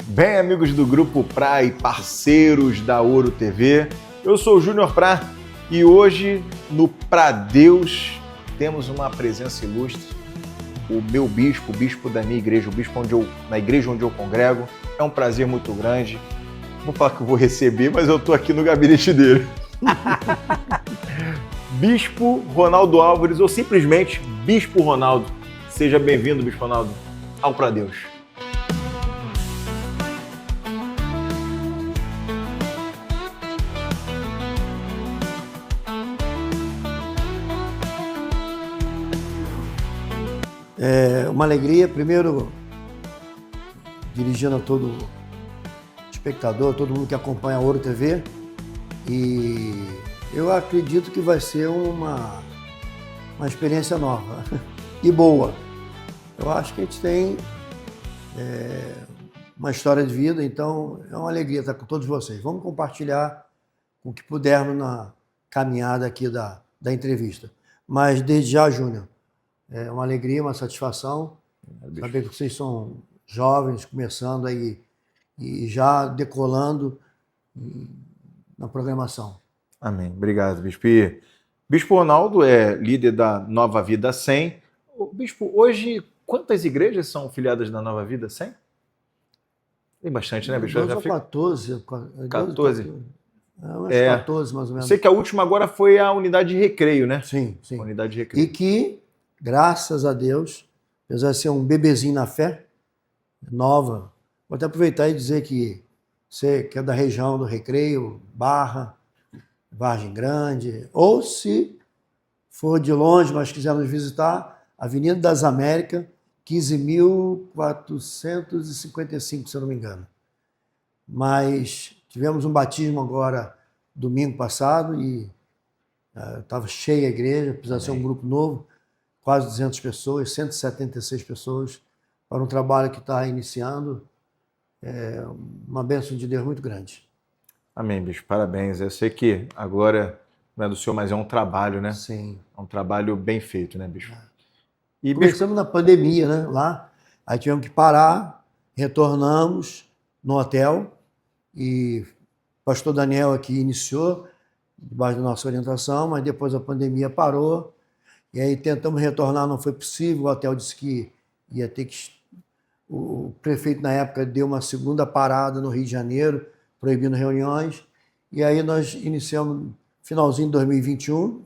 Bem, amigos do Grupo Prá e parceiros da Ouro TV, eu sou o Júnior Prá e hoje no Pra Deus temos uma presença ilustre, o meu bispo, o bispo da minha igreja, o bispo na igreja onde eu congrego. É um prazer muito grande. Vou falar que eu vou receber, mas eu estou aqui no gabinete dele. Bispo Ronaldo Álvares, ou simplesmente Bispo Ronaldo. Seja bem-vindo, Bispo Ronaldo, ao Pra Deus. É uma alegria, primeiro, dirigindo a todo espectador, todo mundo que acompanha a Ouro TV, e eu acredito que vai ser uma experiência nova e boa. Eu acho que a gente tem uma história de vida, então é uma alegria estar com todos vocês. Vamos compartilhar o que pudermos na caminhada aqui da entrevista. Mas desde já, Júnior, é uma alegria, uma satisfação saber que vocês são jovens, começando aí e já decolando na programação. Amém. Obrigado, Bispo. E Bispo Ronaldo é líder da Nova Vida 100. Bispo, hoje quantas igrejas são filiadas na Nova Vida 100? Tem bastante, né, Bispo? 12 ou 14. 14? Umas 14, mais ou menos. Sei que a última agora foi a unidade de recreio, né? Sim, sim. A unidade de recreio. E que, graças a Deus, apesar de ser um bebezinho na fé, nova, vou até aproveitar e dizer que você que é da região do Recreio, Barra, Vargem Grande, ou se for de longe, mas quiser nos visitar, Avenida das Américas, 15.455, se eu não me engano. Mas tivemos um batismo agora, domingo passado, e estava cheia a igreja, apesar de ser um grupo novo, quase 200 pessoas, 176 pessoas, para um trabalho que está iniciando. É uma bênção de Deus muito grande. Amém, Bispo. Parabéns. Eu sei que a glória não é do Senhor, mas é um trabalho, né? Sim. É um trabalho bem feito, né, Bispo? E, começamos na pandemia, né? Lá, aí tivemos que parar, retornamos no hotel e o pastor Daniel aqui iniciou, debaixo da nossa orientação, mas depois a pandemia parou e aí tentamos retornar, não foi possível, o hotel disse que ia ter que... O prefeito na época deu uma segunda parada no Rio de Janeiro, proibindo reuniões, e aí nós iniciamos finalzinho de 2021,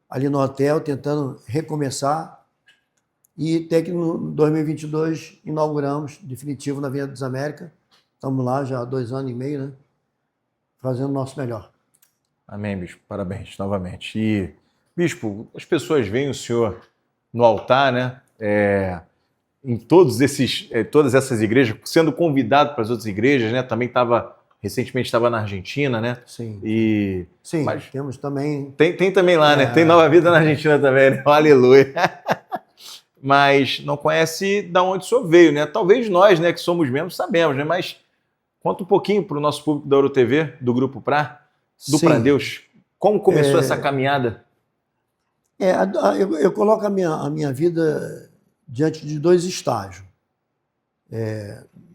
ali no hotel, tentando recomeçar, e até que no 2022 inauguramos, definitivo, na Avenida das Américas. Estamos lá já há 2 anos e meio, né? Fazendo o nosso melhor. Amém, Bispo. Parabéns novamente. E, Bispo, as pessoas veem o senhor no altar, né? Em todas essas igrejas, sendo convidado para as outras igrejas, né? Também recentemente estava na Argentina, né? Sim. Sim, mas temos também... Tem também lá, né? Tem Nova Vida na Argentina também, né? Aleluia. Mas não conhece de onde o senhor veio, né? Talvez nós, né, que somos membros, sabemos, né? Mas conta um pouquinho para o nosso público da Ouro TV, do Grupo Prá, do Pra Deus. Como começou essa caminhada? Eu coloco a minha vida diante de 2 estágios.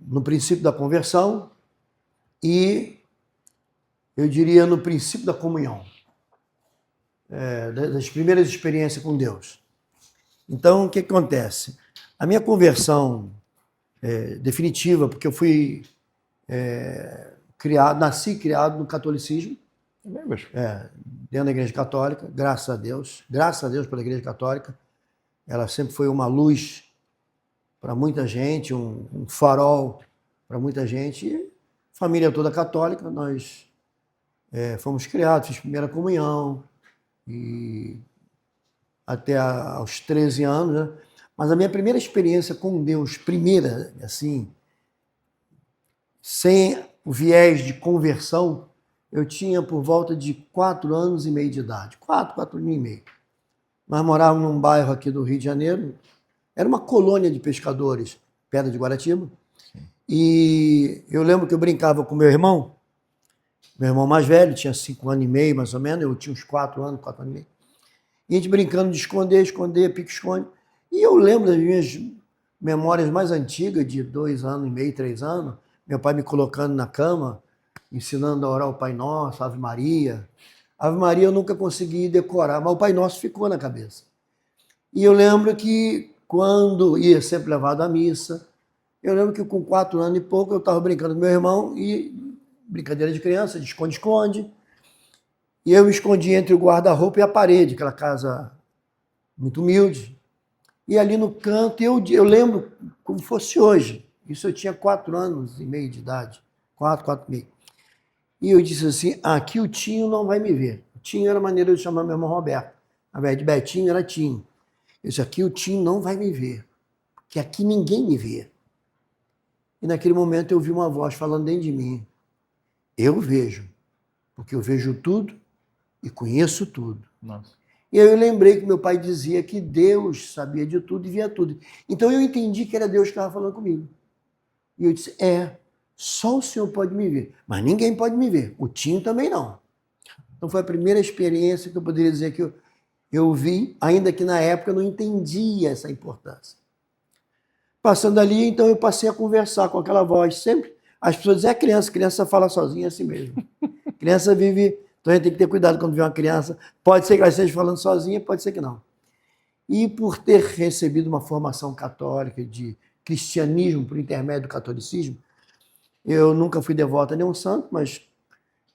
No princípio da conversão e, eu diria, no princípio da comunhão. Das primeiras experiências com Deus. Então, o que acontece? A minha conversão definitiva, porque eu fui nasci criado no catolicismo, dentro da Igreja Católica, graças a Deus pela Igreja Católica. Ela sempre foi uma luz para muita gente, um farol para muita gente. E família toda católica, nós fomos criados, fiz primeira comunhão, e até aos 13 anos, né? Mas a minha primeira experiência com Deus, assim, sem o viés de conversão, eu tinha por volta de 4 anos e meio de idade. 4 anos e meio. Nós morávamos num bairro aqui do Rio de Janeiro, era uma colônia de pescadores, Pedra de Guaratiba, e eu lembro que eu brincava com meu irmão mais velho, tinha 5 anos e meio, mais ou menos, eu tinha uns 4 anos e meio. E a gente brincando de esconder, pique-esconde. E eu lembro das minhas memórias mais antigas, de 2 anos e meio, 3 anos, meu pai me colocando na cama, ensinando a orar o Pai Nosso, Ave Maria. Ave Maria eu nunca consegui decorar, mas o Pai Nosso ficou na cabeça. E eu lembro que quando ia sempre levado à missa, eu lembro que com 4 anos e pouco eu estava brincando com meu irmão, e brincadeira de criança, de esconde-esconde, e eu me escondi entre o guarda-roupa e a parede, aquela casa muito humilde. E ali no canto, eu lembro como fosse hoje. Isso eu tinha 4 anos e meio de idade. 4 e meio. E eu disse assim, aqui o Tinho não vai me ver. O Tinho era a maneira de chamar meu irmão Roberto. Ao invés de Betinho, era Tinho. Eu disse, aqui o Tinho não vai me ver. Porque aqui ninguém me vê. E naquele momento eu vi uma voz falando dentro de mim. Eu vejo. Porque eu vejo tudo e conheço tudo. Nossa. E aí eu lembrei que meu pai dizia que Deus sabia de tudo e via tudo. Então eu entendi que era Deus que estava falando comigo. E eu disse, só o Senhor pode me ver, mas ninguém pode me ver. O Tinho também não. Então foi a primeira experiência que eu poderia dizer que eu vi, ainda que na época eu não entendia essa importância. Passando ali, então eu passei a conversar com aquela voz. Sempre as pessoas dizem, criança fala sozinha assim mesmo. Criança vive... Então a gente tem que ter cuidado quando vê uma criança. Pode ser que ela esteja falando sozinha, pode ser que não. E por ter recebido uma formação católica de cristianismo por intermédio do catolicismo, eu nunca fui devoto a nenhum santo, mas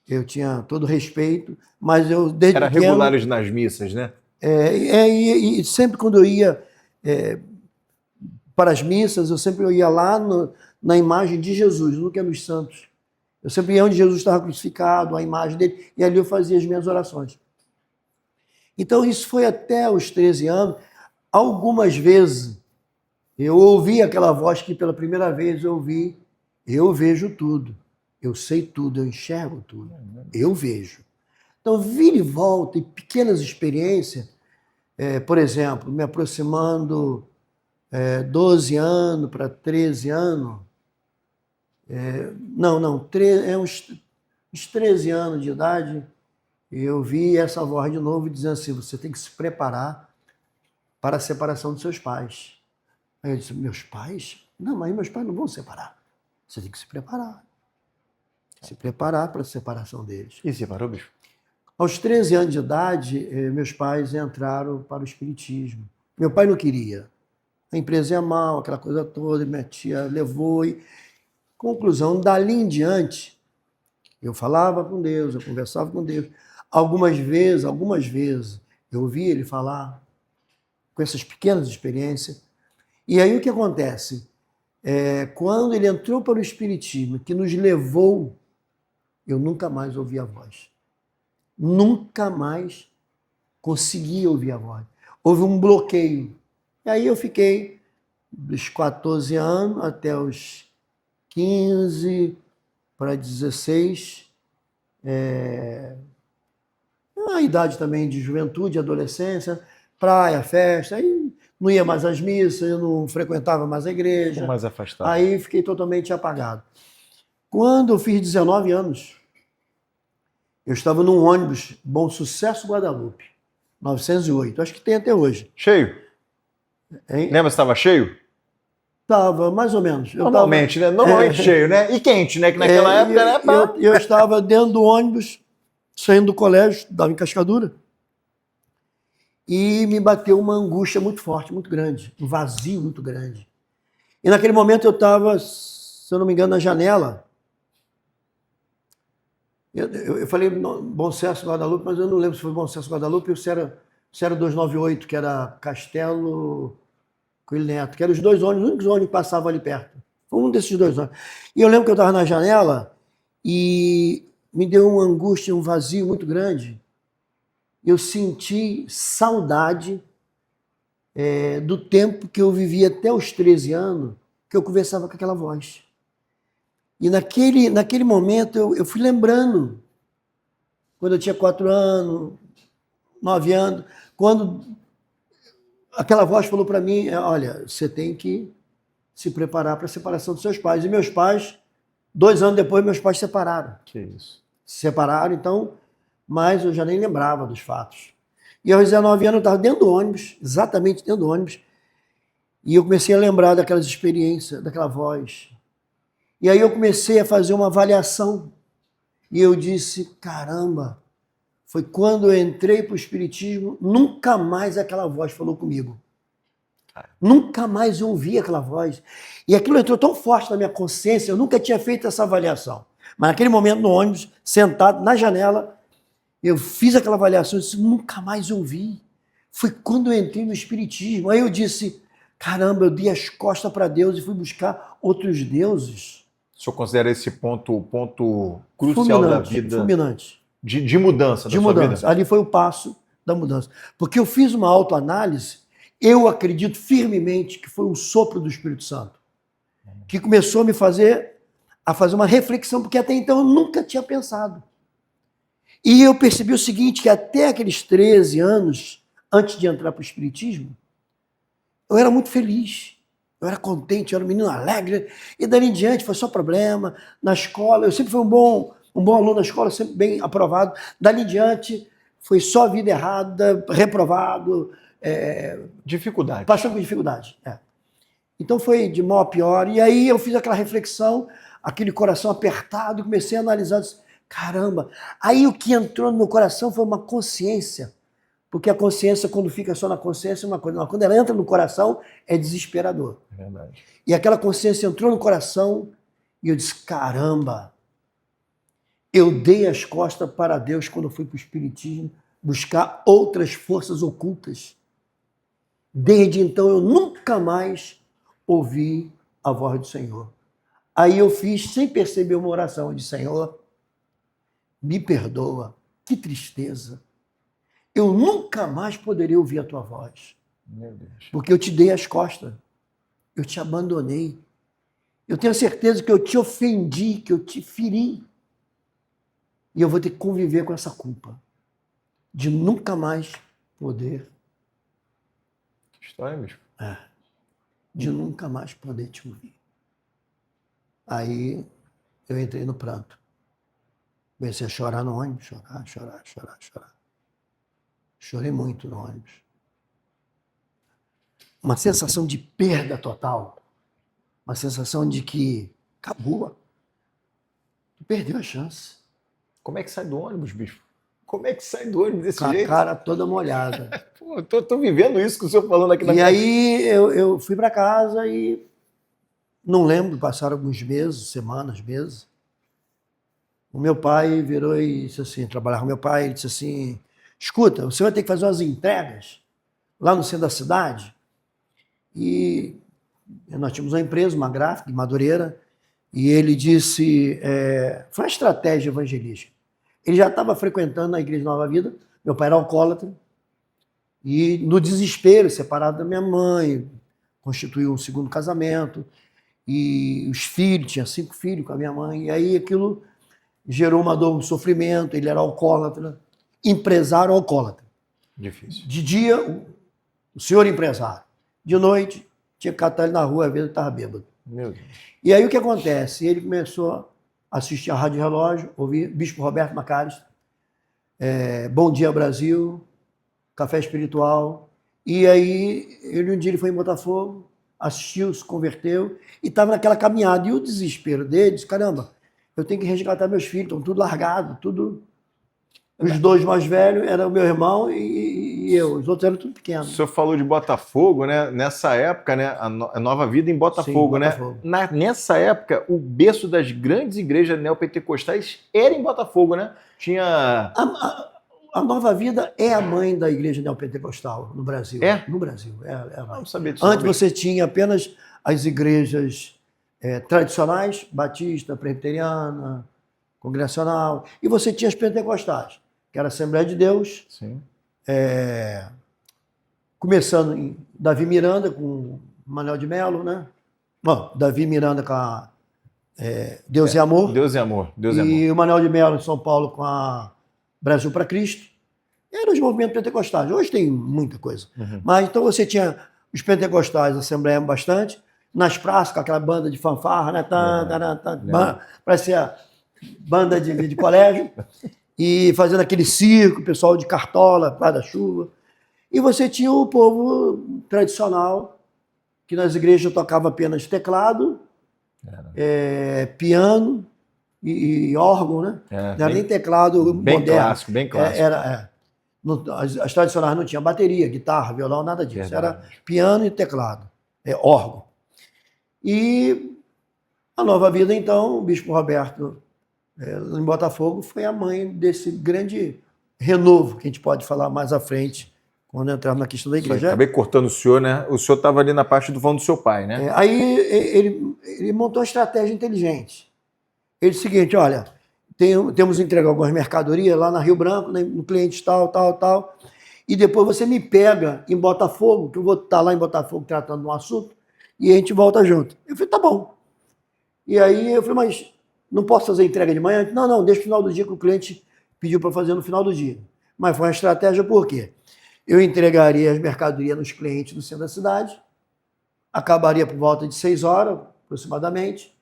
eu tinha todo respeito. Mas eu, desde Era pequeno, regulares nas missas, né? E sempre quando eu ia para as missas, eu sempre ia lá na imagem de Jesus, nunca nos santos. Eu sempre ia onde Jesus estava crucificado, a imagem dele, e ali eu fazia as minhas orações. Então isso foi até os 13 anos. Algumas vezes eu ouvi aquela voz que pela primeira vez eu ouvi, eu vejo tudo, eu sei tudo, eu enxergo tudo, eu vejo. Então vira e volta e pequenas experiências, por exemplo, me aproximando 12 anos para 13 anos, uns 13 anos de idade, eu vi essa voz de novo dizendo assim, você tem que se preparar para a separação dos seus pais. Aí eu disse, meus pais? Não, mas meus pais não vão separar. Você tem que se preparar. Se preparar para a separação deles. E separou, bicho? Aos 13 anos de idade, meus pais entraram para o espiritismo. Meu pai não queria. A empresa ia mal, aquela coisa toda, minha tia levou e... Conclusão, dali em diante, eu falava com Deus, eu conversava com Deus. Algumas vezes, eu ouvi ele falar com essas pequenas experiências. E aí o que acontece? Quando ele entrou para o Espiritismo, que nos levou, eu nunca mais ouvi a voz. Nunca mais consegui ouvir a voz. Houve um bloqueio. E aí eu fiquei dos 14 anos até os 15 para 16, a idade também de juventude, adolescência, praia, festa, aí não ia mais às missas, eu não frequentava mais a igreja. Mais afastado. Aí fiquei totalmente apagado. Quando eu fiz 19 anos, eu estava num ônibus Bom Sucesso Guadalupe, 908, acho que tem até hoje. Cheio? Hein? Lembra se estava cheio? Estava, mais ou menos. Normalmente, né? Normalmente cheio, né? E quente, né? Que naquela época era... Eu estava dentro do ônibus, saindo do colégio, estava em Cascadura, e me bateu uma angústia muito forte, muito grande, um vazio muito grande. E naquele momento eu estava, se eu não me engano, na janela. Eu falei Bom Sucesso Guadalupe, mas eu não lembro se foi Bom Sucesso Guadalupe ou se era 298, que era Castelo Coelho Neto, que eram os dois ônibus, os únicos ônibus que passavam ali perto. Foi um desses dois ônibus. E eu lembro que eu estava na janela e me deu uma angústia, um vazio muito grande. Eu senti saudade do tempo que eu vivi até os 13 anos, que eu conversava com aquela voz. E naquele momento eu fui lembrando, quando eu tinha 4 anos, 9 anos, quando aquela voz falou para mim, olha, você tem que se preparar para a separação dos seus pais. E meus pais, 2 anos depois, meus pais se separaram. Que isso? Se separaram, então, mas eu já nem lembrava dos fatos. E aos 19 anos eu estava dentro do ônibus, exatamente dentro do ônibus, e eu comecei a lembrar daquelas experiências, daquela voz. E aí eu comecei a fazer uma avaliação. E eu disse, caramba, foi quando eu entrei para o Espiritismo, nunca mais aquela voz falou comigo. Nunca mais eu ouvi aquela voz. E aquilo entrou tão forte na minha consciência, eu nunca tinha feito essa avaliação. Mas naquele momento, no ônibus, sentado na janela, eu fiz aquela avaliação e disse, nunca mais ouvi. Foi quando eu entrei no Espiritismo. Aí eu disse, caramba, eu dei as costas para Deus e fui buscar outros deuses. O senhor considera esse ponto crucial da vida? Fulminante. De mudança da sua mudança. Vida? Ali foi o passo da mudança. Porque eu fiz uma autoanálise, eu acredito firmemente que foi um sopro do Espírito Santo, que começou a me fazer uma reflexão, porque até então eu nunca tinha pensado. E eu percebi o seguinte, que até aqueles 13 anos, antes de entrar para o Espiritismo, eu era muito feliz, eu era contente, eu era um menino alegre, e dali em diante foi só problema. Na escola, eu sempre fui um bom aluno na escola, sempre bem aprovado. Dali em diante, foi só vida errada, reprovado. Dificuldade. Passando por dificuldade. Então foi de mal a pior. E aí eu fiz aquela reflexão, aquele coração apertado, e comecei a analisar. Disse, caramba! Aí o que entrou no meu coração foi uma consciência. Porque a consciência, quando fica só na consciência, é uma coisa. Mas quando ela entra no coração, é desesperador. É verdade. E aquela consciência entrou no coração e eu disse, caramba! Eu dei as costas para Deus quando eu fui para o Espiritismo buscar outras forças ocultas. Desde então eu nunca mais ouvi a voz do Senhor. Aí eu fiz, sem perceber, uma oração. Eu disse, Senhor, me perdoa, que tristeza. Eu nunca mais poderei ouvir a tua voz. Meu Deus. Porque eu te dei as costas. Eu te abandonei. Eu tenho certeza que eu te ofendi, que eu te feri. E eu vou ter que conviver com essa culpa de nunca mais poder. Que história, bicho. De nunca mais poder te ouvir. Aí eu entrei no pranto. Comecei a chorar no ônibus, chorar. Chorei muito no ônibus. Uma sensação de perda total. Uma sensação de que acabou. Tu perdeu a chance. Como é que sai do ônibus, bicho? Como é que sai do ônibus desse Com jeito? a cara toda molhada. Pô, tô vivendo isso que o senhor falando aqui na E aí eu fui para casa e não lembro, passaram alguns meses, semanas, meses. O meu pai virou e disse assim, trabalhava com meu pai, ele disse assim, escuta, você vai ter que fazer umas entregas lá no centro da cidade. E nós tínhamos uma empresa, uma gráfica, de Madureira, e ele disse, foi uma estratégia evangelística. Ele já estava frequentando a Igreja Nova Vida, meu pai era alcoólatra, e no desespero, separado da minha mãe, constituiu um segundo casamento, e os filhos, tinha 5 filhos com a minha mãe, e aí aquilo gerou uma dor, um sofrimento, ele era alcoólatra, empresário alcoólatra. Difícil. De dia, o senhor empresário. De noite, tinha que catar ele na rua, às vezes ele estava bêbado. Meu Deus. E aí o que acontece? Ele começou a assistir a Rádio Relógio, ouvir Bispo Roberto Macalester, Bom Dia Brasil, Café Espiritual. E aí, um dia ele foi em Botafogo, assistiu, se converteu, e estava naquela caminhada. E o desespero dele, disse, caramba, eu tenho que resgatar meus filhos, estão tudo largado, tudo... Os 2 mais velhos eram o meu irmão e eu, os outros eram tudo pequenos. O senhor falou de Botafogo, né? Nessa época, né? A Nova Vida em Botafogo, Sim, né? Botafogo. Nessa época, o berço das grandes igrejas neopentecostais era em Botafogo, né? Tinha... A Nova Vida é a mãe da igreja neopentecostal no Brasil. É? No Brasil. É a mãe. Não sabia disso. Antes você tinha apenas as igrejas tradicionais, batista, presbiteriana, congregacional, e você tinha as pentecostais, que era a Assembleia de Deus, Sim. Começando em Davi Miranda com Manuel de Melo, né? Bom, Davi Miranda com a Deus e Amor. Deus e Amor. Deus e Amor. E o Manuel de Melo em São Paulo com a Brasil para Cristo. Eram os movimentos pentecostais. Hoje tem muita coisa. Uhum. Mas então você tinha os pentecostais, a Assembleia bastante, nas praças com aquela banda de fanfarra, né? Parecia banda de colégio. E fazendo aquele circo, o pessoal de cartola, guarda-chuva. E você tinha o povo tradicional, que nas igrejas tocava apenas teclado, piano e órgão, né? Não era nem teclado bem moderno. Clássico, bem clássico. As tradicionais não tinham bateria, guitarra, violão, nada disso. Verdade. Era piano e teclado, órgão. E a Nova Vida, então, o Bispo Roberto, em Botafogo, foi a mãe desse grande renovo, que a gente pode falar mais à frente, quando entrarmos na questão da igreja. Acabei cortando o senhor, né? O senhor estava ali na parte do vão do seu pai, né? Aí ele montou uma estratégia inteligente. Ele disse o seguinte, olha, temos que entregar algumas mercadorias lá na Rio Branco, no cliente tal, e depois você me pega em Botafogo, que eu vou estar lá em Botafogo tratando de um assunto, e a gente volta junto. Eu falei, tá bom. E aí eu falei, mas não posso fazer entrega de manhã? Não, deixa o final do dia que o cliente pediu para fazer no final do dia. Mas foi uma estratégia por quê? Eu entregaria as mercadorias nos clientes do centro da cidade, acabaria por volta de 6 horas, aproximadamente,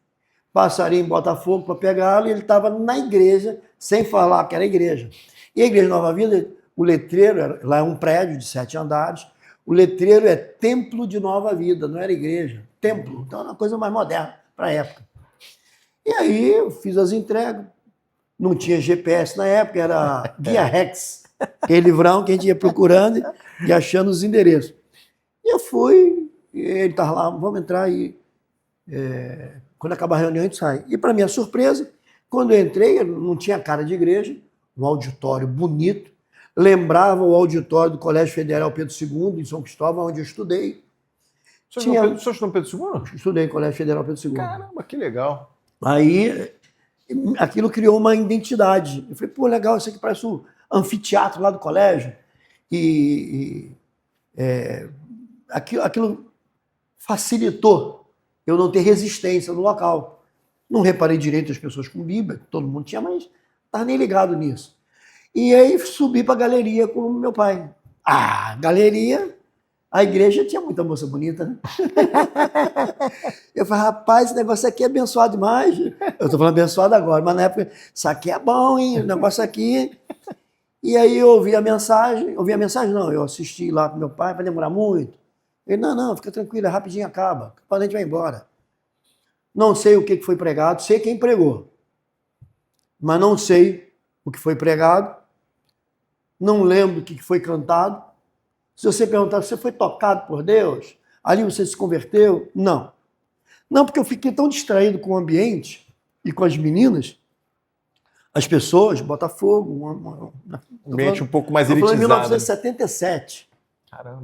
passaria em Botafogo para pegá-lo e ele estava na igreja, sem falar que era igreja. E a Igreja Nova Vida, o letreiro, lá é um prédio de 7 andares, o letreiro é Templo de Nova Vida, não era igreja, templo. Então era uma coisa mais moderna para a época. E aí eu fiz as entregas, não tinha GPS na época, era Guia Rex, aquele livrão que a gente ia procurando e achando os endereços. E eu fui, e ele estava lá, vamos entrar aí. Quando acabar a reunião, a gente sai. E, para minha surpresa, quando eu entrei, não tinha cara de igreja, um auditório bonito, lembrava o auditório do Colégio Federal Pedro II, em São Cristóvão, onde eu estudei. O senhor estudou no Pedro II? Estudei no Colégio Federal Pedro II. Caramba, que legal. Aí, aquilo criou uma identidade. Eu falei, pô, legal, isso aqui parece um anfiteatro lá do colégio. Aquilo facilitou eu não ter resistência no local. Não reparei direito as pessoas com Bíblia, todo mundo tinha, mas não estava nem ligado nisso. E aí subi para a galeria com o meu pai. Galeria, a igreja tinha muita moça bonita, né? Eu falei, rapaz, esse negócio aqui é abençoado demais. Eu estou falando abençoado agora, mas na época, isso aqui é bom, hein? O negócio aqui. E aí eu ouvi a mensagem não, eu assisti lá com meu pai, vai demorar muito. Ele, não, fica tranquilo, rapidinho acaba, a gente vai embora. Não sei o que foi pregado, sei quem pregou, mas não sei o que foi pregado, não lembro o que foi cantado. Se você perguntar, você foi tocado por Deus? Ali você se converteu? Não. Não, porque eu fiquei tão distraído com o ambiente e com as meninas, as pessoas, Botafogo... Um ambiente um pouco mais elitizado. Em 1977. Caramba.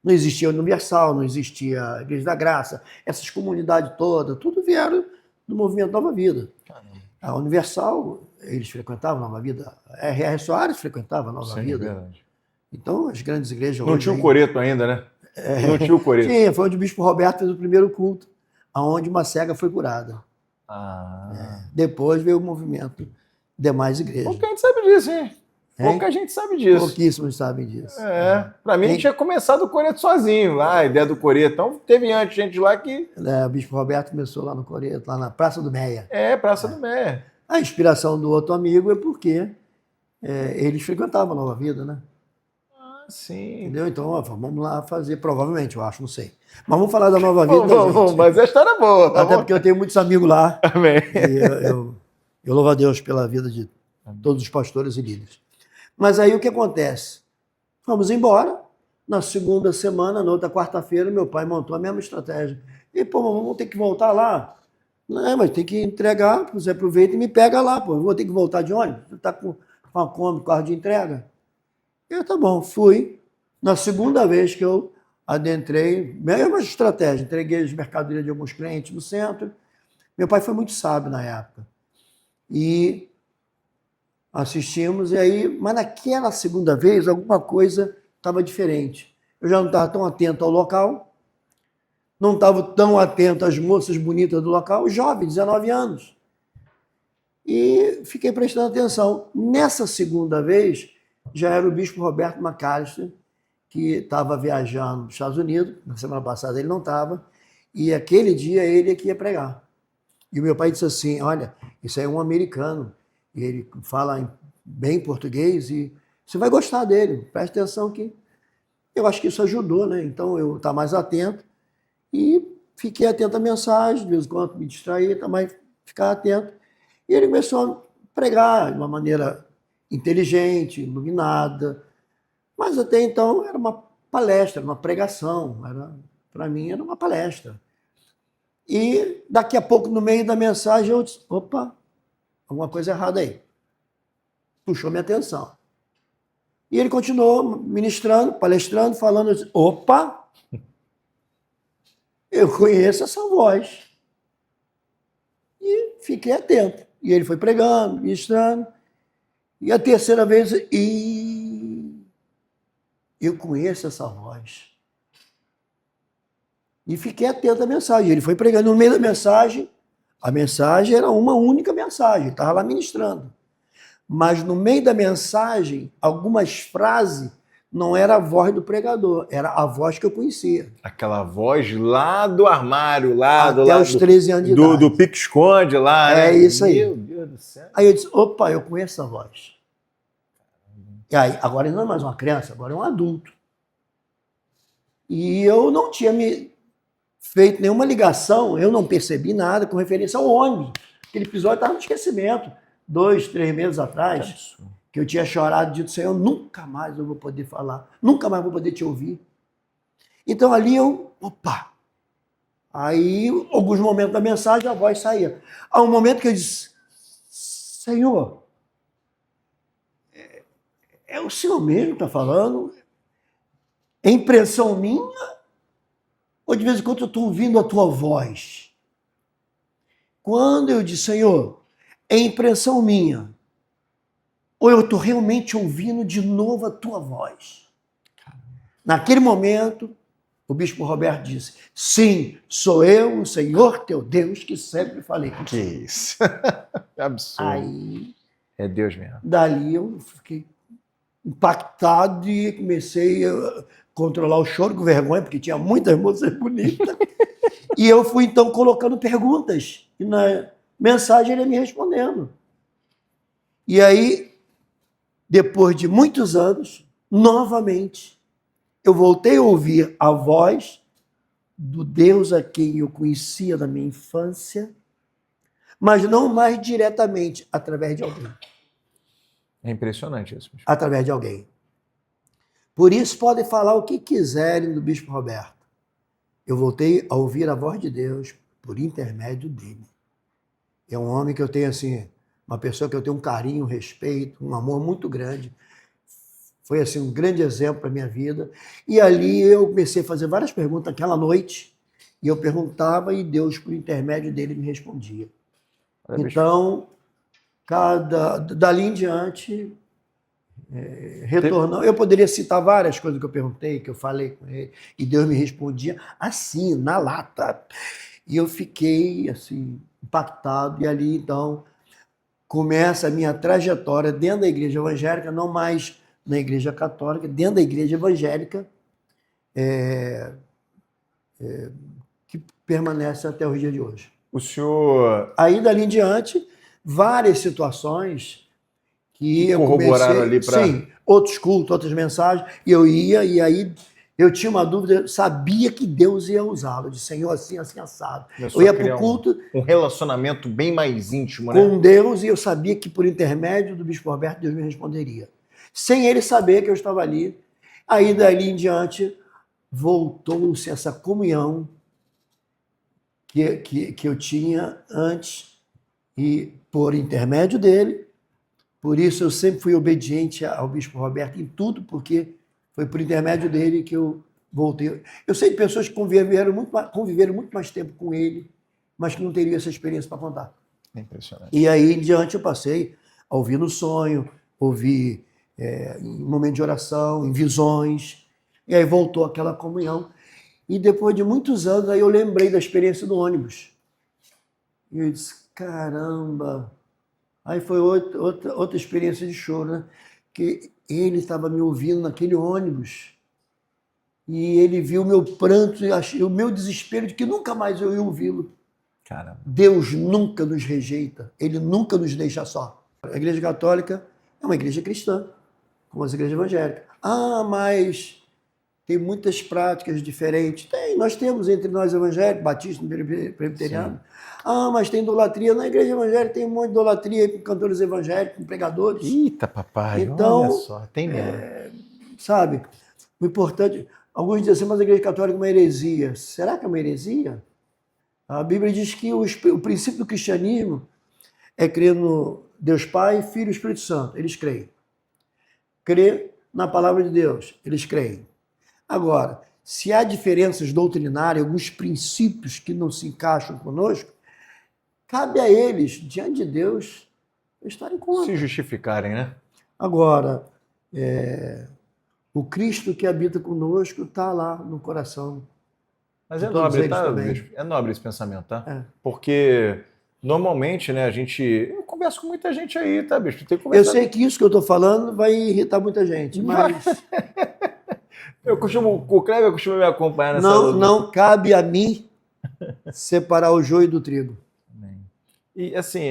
Não existia a Universal, não existia a Igreja da Graça, essas comunidades todas, tudo vieram do movimento Nova Vida. Caramba. A Universal, eles frequentavam Nova Vida, a R.R. Soares frequentava Nova Vida. Verdade. Então, as grandes igrejas... Não tinha o coreto ainda, né? Não tinha o coreto. Tinha, foi onde o Bispo Roberto fez o primeiro culto, onde uma cega foi curada. Depois veio o movimento demais igrejas. Pouca gente sabe disso, hein? Pouca gente sabe disso. Pouquíssimos sabem disso. Para mim, tinha começado o coreto sozinho, lá, a ideia do coreto. Então, teve antes gente lá que... O Bispo Roberto começou lá no coreto, lá na Praça do Meia. Praça do Meia. A inspiração do outro amigo é porque eles frequentavam a Nova Vida, né? Sim. Entendeu? Então, vamos lá fazer, provavelmente, eu acho, não sei. Mas vamos falar da Nova Vida. Mas a história é boa. Até porque eu tenho muitos amigos lá. Amém. E eu louvo a Deus pela vida de todos os pastores e líderes. Mas aí o que acontece? Vamos embora. Na segunda semana, na outra quarta-feira, meu pai montou a mesma estratégia. E, vamos ter que voltar lá. Não, mas tem que entregar, você aproveita e me pega lá, eu vou ter que voltar de ônibus. Você está com uma Kombi, carro de entrega? Eu, tá bom, fui. Na segunda vez que eu adentrei, mesma estratégia, entreguei as mercadorias de alguns clientes no centro. Meu pai foi muito sábio na época. E assistimos, mas naquela segunda vez alguma coisa estava diferente. Eu já não estava tão atento ao local, não estava tão atento às moças bonitas do local, jovem, 19 anos. E fiquei prestando atenção. Nessa segunda vez, já era o Bispo Roberto McAllister, que estava viajando nos Estados Unidos, na semana passada ele não estava, e aquele dia ele é que ia pregar. E o meu pai disse assim, olha, isso aí é um americano, e ele fala bem português e você vai gostar dele, preste atenção que... Eu acho que isso ajudou, né? Então eu estava mais atento e fiquei atento à mensagem, de vez em quando me distraía, mas ficava atento. E ele começou a pregar de uma maneira inteligente, iluminada. Mas até então era uma palestra, uma pregação. Para mim era uma palestra. E daqui a pouco, no meio da mensagem, eu disse, opa, alguma coisa errada aí. Puxou minha atenção. E ele continuou ministrando, palestrando, falando, eu disse, opa, eu conheço essa voz. E fiquei atento. E ele foi pregando, ministrando. E a terceira vez, eu conheço essa voz. E fiquei atento à mensagem. Ele foi pregando no meio da mensagem. A mensagem era uma única mensagem. Ele estava lá ministrando. Mas no meio da mensagem, algumas frases não era a voz do pregador, era a voz que eu conhecia. Aquela voz lá do armário, lá até lá os 13 anos de idade. Do pique-esconde lá. É né? isso aí. Meu Deus do céu. Aí eu disse, opa, eu conheço essa voz. E aí, agora ele não é mais uma criança, agora é um adulto. E eu não tinha me feito nenhuma ligação, eu não percebi nada com referência ao ônibus. Aquele episódio estava no esquecimento. 2, 3 meses atrás, que eu tinha chorado, dito, Senhor, nunca mais eu vou poder falar, nunca mais vou poder te ouvir. Então ali opa! Aí, alguns momentos da mensagem, a voz saía. Há um momento que eu disse, Senhor, é o Senhor mesmo que está falando? É impressão minha? Ou de vez em quando eu estou ouvindo a tua voz? Quando eu disse, Senhor, é impressão minha, ou eu estou realmente ouvindo de novo a tua voz? Naquele momento, o bispo Roberto disse, sim, sou eu, o Senhor teu Deus, que sempre falei contigo. Que isso. É absurdo. Aí, é Deus mesmo. Dali eu fiquei impactado e comecei a controlar o choro com vergonha, porque tinha muitas moças bonitas. E eu fui, então, colocando perguntas. E na mensagem ele ia me respondendo. E aí, depois de muitos anos, novamente, eu voltei a ouvir a voz do Deus a quem eu conhecia na minha infância, mas não mais diretamente, através de alguém. É impressionante isso. Bispo. Através de alguém. Por isso, podem falar o que quiserem do bispo Roberto. Eu voltei a ouvir a voz de Deus por intermédio dele. É um homem que eu tenho, assim, uma pessoa que eu tenho um carinho, um respeito, um amor muito grande. Foi, assim, um grande exemplo para a minha vida. E ali eu comecei a fazer várias perguntas aquela noite, e eu perguntava e Deus, por intermédio dele, me respondia. Então, dali em diante, retornando. Eu poderia citar várias coisas que eu perguntei, que eu falei com ele, e Deus me respondia assim, na lata. E eu fiquei, assim, impactado, e ali, então, começa a minha trajetória dentro da igreja evangélica, não mais na igreja católica, dentro da igreja evangélica, que permanece até o dia de hoje. O senhor... Aí, dali em diante, várias situações que eu corroboraram comecei... ali para... Sim, outros cultos, outras mensagens, e eu ia, e aí... Eu tinha uma dúvida, eu sabia que Deus ia usá-lo, de Senhor, assim, assim, assado. Eu ia para o culto... Um relacionamento bem mais íntimo, né? Com Deus, e eu sabia que por intermédio do bispo Roberto, Deus me responderia. Sem ele saber que eu estava ali. Aí, dali em diante, voltou-se essa comunhão que eu tinha antes, e por intermédio dele. Por isso, eu sempre fui obediente ao bispo Roberto em tudo, porque... Foi por intermédio dele que eu voltei. Eu sei de pessoas que conviveram muito mais tempo com ele, mas que não teriam essa experiência para contar. É impressionante. E aí em diante eu passei a ouvir no sonho, ouvir em momento de oração, em visões. E aí voltou aquela comunhão. E depois de muitos anos, aí eu lembrei da experiência do ônibus. E eu disse, caramba! Aí foi outra experiência de choro, né? Que ele estava me ouvindo naquele ônibus e ele viu o meu pranto e o meu desespero de que nunca mais eu ia ouvi-lo. Caramba. Deus nunca nos rejeita, ele nunca nos deixa só. A Igreja Católica é uma igreja cristã, como as igrejas evangélicas. Ah, mas tem muitas práticas diferentes. nós temos entre nós evangélicos, batistas, presbiterianos. Ah, mas tem idolatria. Na igreja evangélica tem um monte de idolatria com cantores evangélicos, com pregadores. Eita, papai, Então, olha só, tem mesmo. Sabe, o importante... Alguns dizem assim, mas a igreja católica é uma heresia. Será que é uma heresia? A Bíblia diz que o princípio do cristianismo é crer no Deus Pai, Filho e Espírito Santo. Eles creem. Crer na palavra de Deus. Eles creem. Agora, se há diferenças doutrinárias, alguns princípios que não se encaixam conosco, cabe a eles, diante de Deus, estarem contra. Se justificarem, né? Agora, o Cristo que habita conosco está lá no coração. Mas de é todos nobre, eles tá? também. Bispo? É nobre esse pensamento, tá? É. Porque normalmente, né, eu converso com muita gente aí, tá, bicho? Tem que Eu conversar. sei que isso que eu estou falando vai irritar muita gente, mas O Kleber costuma me acompanhar nessa luta. não cabe a mim separar o joio do trigo. E assim,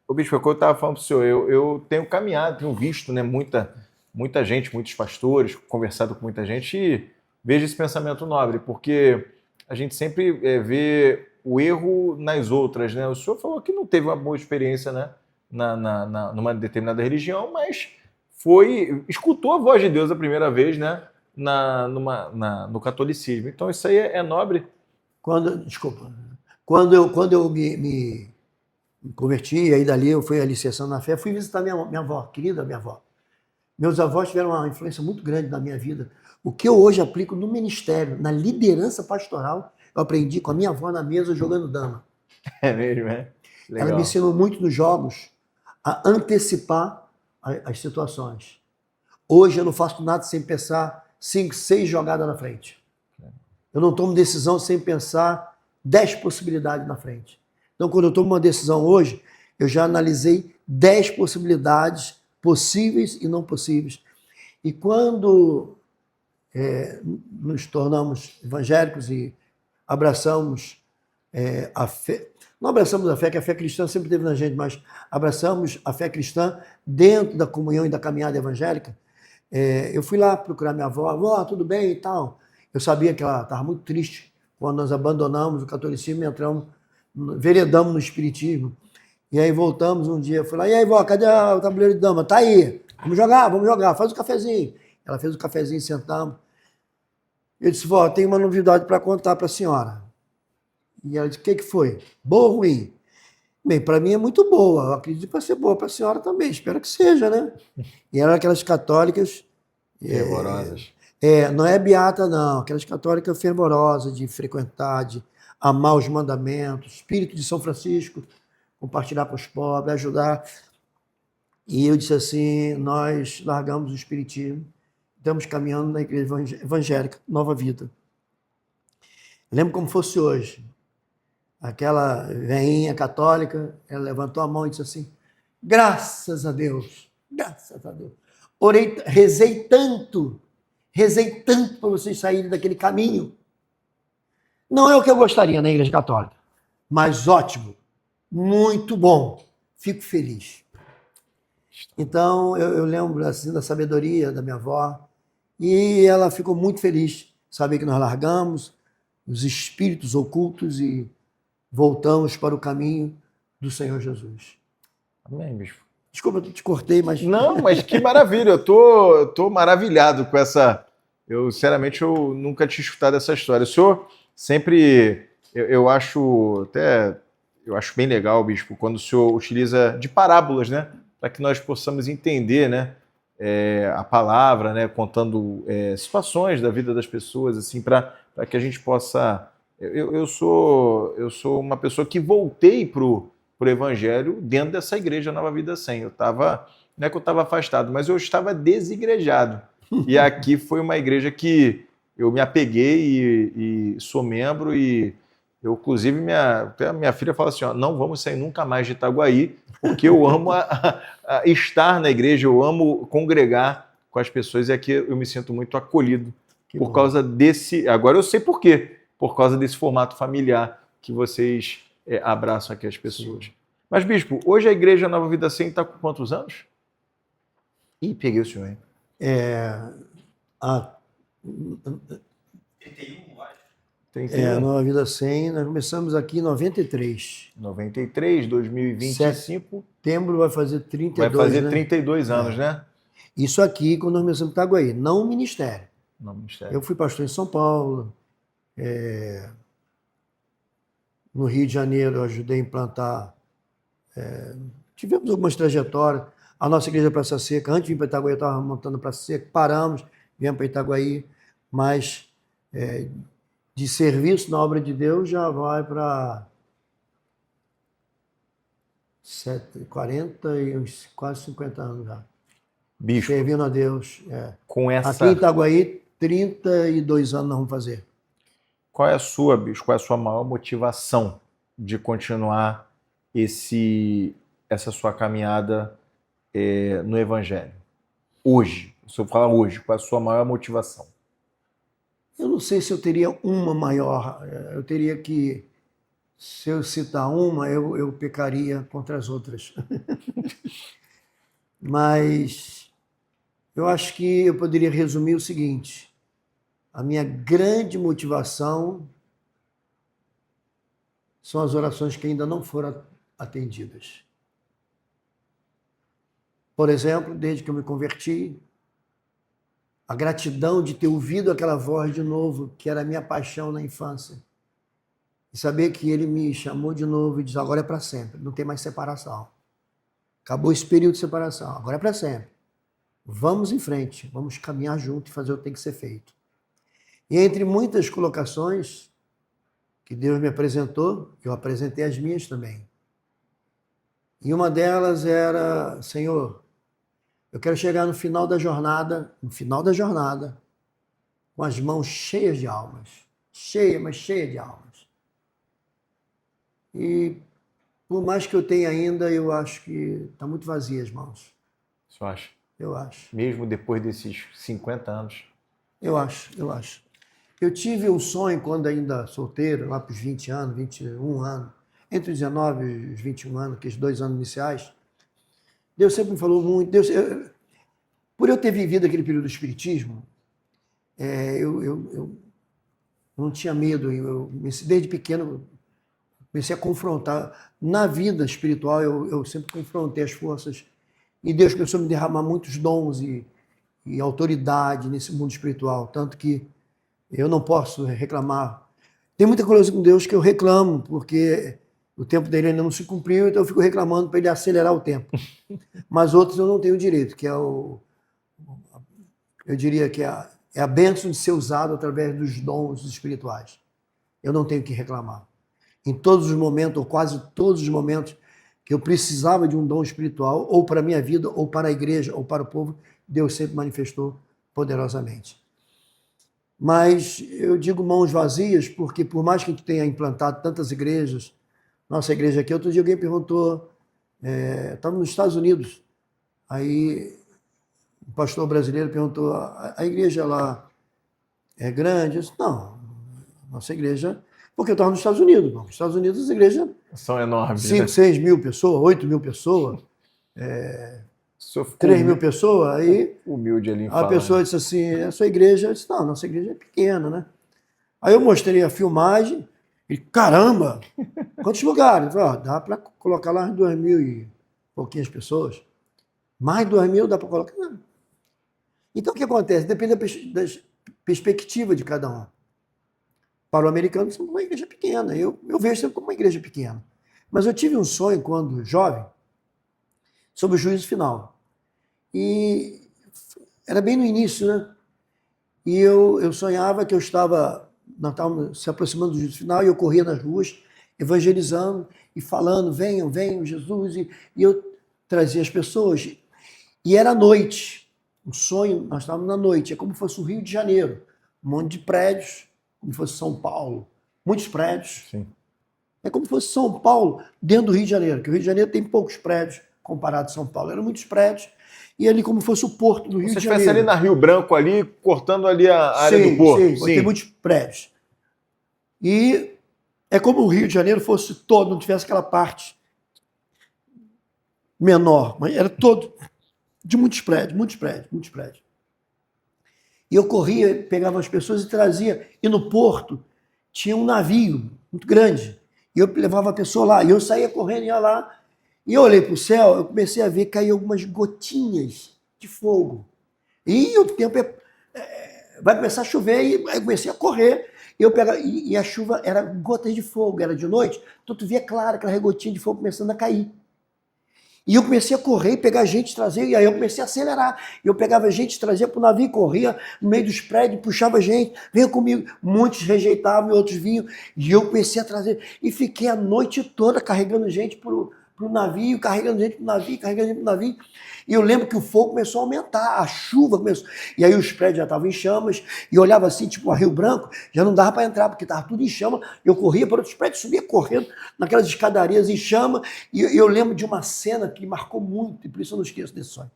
o bispo, é o que eu estava falando para o senhor, eu tenho caminhado, tenho visto, né, muita gente, muitos pastores, conversado com muita gente e vejo esse pensamento nobre, porque a gente sempre vê o erro nas outras, né? O senhor falou que não teve uma boa experiência, né, numa determinada religião, mas escutou a voz de Deus a primeira vez, né, no catolicismo. Então isso aí é nobre. Quando eu me converti, aí dali eu fui alicerçando na fé, fui visitar minha avó, querida minha avó. Meus avós tiveram uma influência muito grande na minha vida. O que eu hoje aplico no ministério, na liderança pastoral, eu aprendi com a minha avó na mesa jogando dama. É mesmo, é? Legal. Ela me ensinou muito nos jogos a antecipar as situações. Hoje eu não faço nada sem pensar 5, 6 jogadas na frente. Eu não tomo decisão sem pensar 10 possibilidades na frente. Então, quando eu tomo uma decisão hoje, eu já analisei 10 possibilidades possíveis e não possíveis. E quando nos tornamos evangélicos e abraçamos a fé, não abraçamos a fé, que a fé cristã sempre teve na gente, mas abraçamos a fé cristã dentro da comunhão e da caminhada evangélica, eu fui lá procurar minha avó, avó, tudo bem e tal. Eu sabia que ela estava muito triste quando nós abandonamos o catolicismo e veredamos no espiritismo. E aí voltamos um dia, eu fui lá, e aí, vó, cadê o tabuleiro de dama? Tá aí, vamos jogar, faz o cafezinho. Ela fez o cafezinho, sentamos. Eu disse, vó, tem uma novidade para contar para a senhora. E ela disse, o que foi? Boa ou ruim? Bem, para mim é muito boa, eu acredito que vai ser boa para a senhora também, espero que seja, né? E eram aquelas católicas... Fervorosas. Não é beata, não, aquelas católicas fervorosas de frequentar, de amar os mandamentos, espírito de São Francisco, compartilhar com os pobres, ajudar. E eu disse assim, nós largamos o espiritismo, estamos caminhando na igreja evangélica, Nova Vida. Eu lembro como fosse hoje. Aquela veinha católica, ela levantou a mão e disse assim, graças a Deus, orei, rezei tanto para vocês saírem daquele caminho. Não é o que eu gostaria na igreja católica, mas ótimo, muito bom, fico feliz. Então, eu lembro assim, da sabedoria da minha avó, e ela ficou muito feliz, saber que nós largamos os espíritos ocultos e voltamos para o caminho do Senhor Jesus. Amém, bispo. Desculpa, eu te cortei, mas... Não, mas que maravilha, eu tô maravilhado com essa... Sinceramente, eu nunca tinha escutado essa história. O senhor sempre... Eu acho bem legal, bispo, quando o senhor utiliza de parábolas, né? Para que nós possamos entender, né? A palavra, né? Contando situações da vida das pessoas, assim, para que a gente possa... Eu sou uma pessoa que voltei pro Evangelho dentro dessa igreja Nova Vida 100. Não é que eu estava afastado, mas eu estava desigrejado. E aqui foi uma igreja que eu me apeguei e sou membro e eu, inclusive, minha filha fala assim, ó, não vamos sair nunca mais de Itaguaí, porque eu amo estar na igreja, eu amo congregar com as pessoas e aqui eu me sinto muito acolhido por causa desse... Agora eu sei por quê. Por causa desse formato familiar que vocês abraçam aqui as pessoas. Sim. Mas, bispo, hoje a igreja Nova Vida 100 está com quantos anos? Ih, peguei o senhor, hein? 31, acho. Nova Vida 100. Nós começamos aqui em 93. 93, 2025. Setembro vai fazer 32, vai fazer né? 32 anos, né? Isso aqui, quando nós começamos em Itaguaí, não o ministério. Não, ministério. Eu fui pastor em São Paulo. No Rio de Janeiro, eu ajudei a implantar. Tivemos algumas trajetórias. A nossa igreja Praça Seca, antes de vir para Itaguaí, eu estava montando Praça Seca, paramos, viemos para Itaguaí, mas de serviço na obra de Deus já vai para 40 e uns quase 50 anos já. Bispo. Servindo a Deus. Com essa... Aqui em Itaguaí, 32 anos nós vamos fazer. Qual é a sua, Bispo? Qual é a sua maior motivação de continuar essa sua caminhada no Evangelho? Hoje, se eu falar hoje, qual é a sua maior motivação? Eu não sei se eu teria uma maior. Eu teria que, se eu citar uma, eu pecaria contra as outras. Mas eu acho que eu poderia resumir o seguinte: a minha grande motivação são as orações que ainda não foram atendidas. Por exemplo, desde que eu me converti, a gratidão de ter ouvido aquela voz de novo, que era a minha paixão na infância. E saber que ele me chamou de novo e disse: agora é para sempre, não tem mais separação. Acabou esse período de separação, agora é para sempre. Vamos em frente, vamos caminhar junto e fazer o que tem que ser feito. E entre muitas colocações que Deus me apresentou, eu apresentei as minhas também. E uma delas era: Senhor, eu quero chegar no final da jornada, com as mãos cheias de almas. Mas cheias de almas. E por mais que eu tenha ainda, eu acho que está muito vazia as mãos. Você acha? Eu acho. Mesmo depois desses 50 anos? Eu acho. Eu tive um sonho quando ainda solteiro, lá para os 20 anos, 21 anos, entre os 19 e os 21 anos, aqueles 2 anos iniciais. Deus sempre me falou muito. Por eu ter vivido aquele período do espiritismo, eu não tinha medo. Desde pequeno, comecei a confrontar. Na vida espiritual, eu sempre confrontei as forças. E Deus começou a me derramar muitos dons e autoridade nesse mundo espiritual. Tanto que eu não posso reclamar. Tem muita coisa com Deus que eu reclamo, porque o tempo dele ainda não se cumpriu, então eu fico reclamando para ele acelerar o tempo. Mas outros eu não tenho direito, que eu diria que é a bênção de ser usado através dos dons espirituais. Eu não tenho que reclamar. Em todos os momentos, ou quase todos os momentos, que eu precisava de um dom espiritual, ou para a minha vida, ou para a igreja, ou para o povo, Deus sempre manifestou poderosamente. Mas eu digo mãos vazias, porque por mais que a gente tenha implantado tantas igrejas, nossa igreja aqui, outro dia alguém perguntou, estava nos Estados Unidos, aí o pastor brasileiro perguntou: a igreja lá é grande? Eu disse: não, nossa igreja, porque eu estava nos Estados Unidos. Nos Estados Unidos as igrejas são enormes, 5, 6 mil pessoas, 8 mil pessoas, 3 mil pessoas, aí humilde ali a pessoa disse assim: a sua igreja? Eu disse: não, nossa igreja é pequena, né? Aí eu mostrei a filmagem e, caramba, quantos lugares? Eu falei: dá para colocar lá 2 mil e pouquinhas pessoas. Mais 2 mil dá para colocar? Não. Então o que acontece? Depende da perspectiva de cada um. Para o americano, somos uma igreja pequena. Eu vejo sempre como uma igreja pequena. Mas eu tive um sonho, quando jovem, sobre o juízo final. E era bem no início, né? E eu sonhava que nós estávamos se aproximando do juízo final, e eu corria nas ruas, evangelizando e falando: venham, Jesus. E eu trazia as pessoas. E era noite. O sonho, nós estávamos na noite. É como se fosse o Rio de Janeiro. Um monte de prédios, como se fosse São Paulo. Muitos prédios. Sim. É como se fosse São Paulo dentro do Rio de Janeiro, que o Rio de Janeiro tem poucos prédios comparado a São Paulo. Eram muitos prédios. E ali como se fosse o porto do Rio de Janeiro. Você estivesse ali na Rio Branco, ali, cortando ali a área do porto. Sim, tem muitos prédios. E é como o Rio de Janeiro fosse todo, não tivesse aquela parte menor, mas era todo de muitos prédios. E eu corria, pegava as pessoas e trazia. E no porto tinha um navio muito grande. E eu levava a pessoa lá. E eu saía correndo e ia lá. E eu olhei para o céu, eu comecei a ver cair algumas gotinhas de fogo. E o tempo vai começar a chover, e aí eu comecei a correr. E a chuva era gotas de fogo, era de noite. Então tu via claro aquela regotinha de fogo começando a cair. E eu comecei a correr e pegar gente, trazer, e aí eu comecei a acelerar. Eu pegava gente, trazia para o navio, corria no meio dos prédios, puxava gente, vinha comigo. Muitos rejeitavam e outros vinham. E eu comecei a trazer. E fiquei a noite toda carregando gente para o navio, carregando gente para o navio, carregando gente para o navio. E eu lembro que o fogo começou a aumentar, a chuva começou. E aí os prédios já estavam em chamas, e eu olhava assim, tipo a Rio Branco, já não dava para entrar, porque estava tudo em chama. Eu corria para outros prédios, subia correndo naquelas escadarias em chama. E eu lembro de uma cena que marcou muito, e por isso eu não esqueço desse sonho.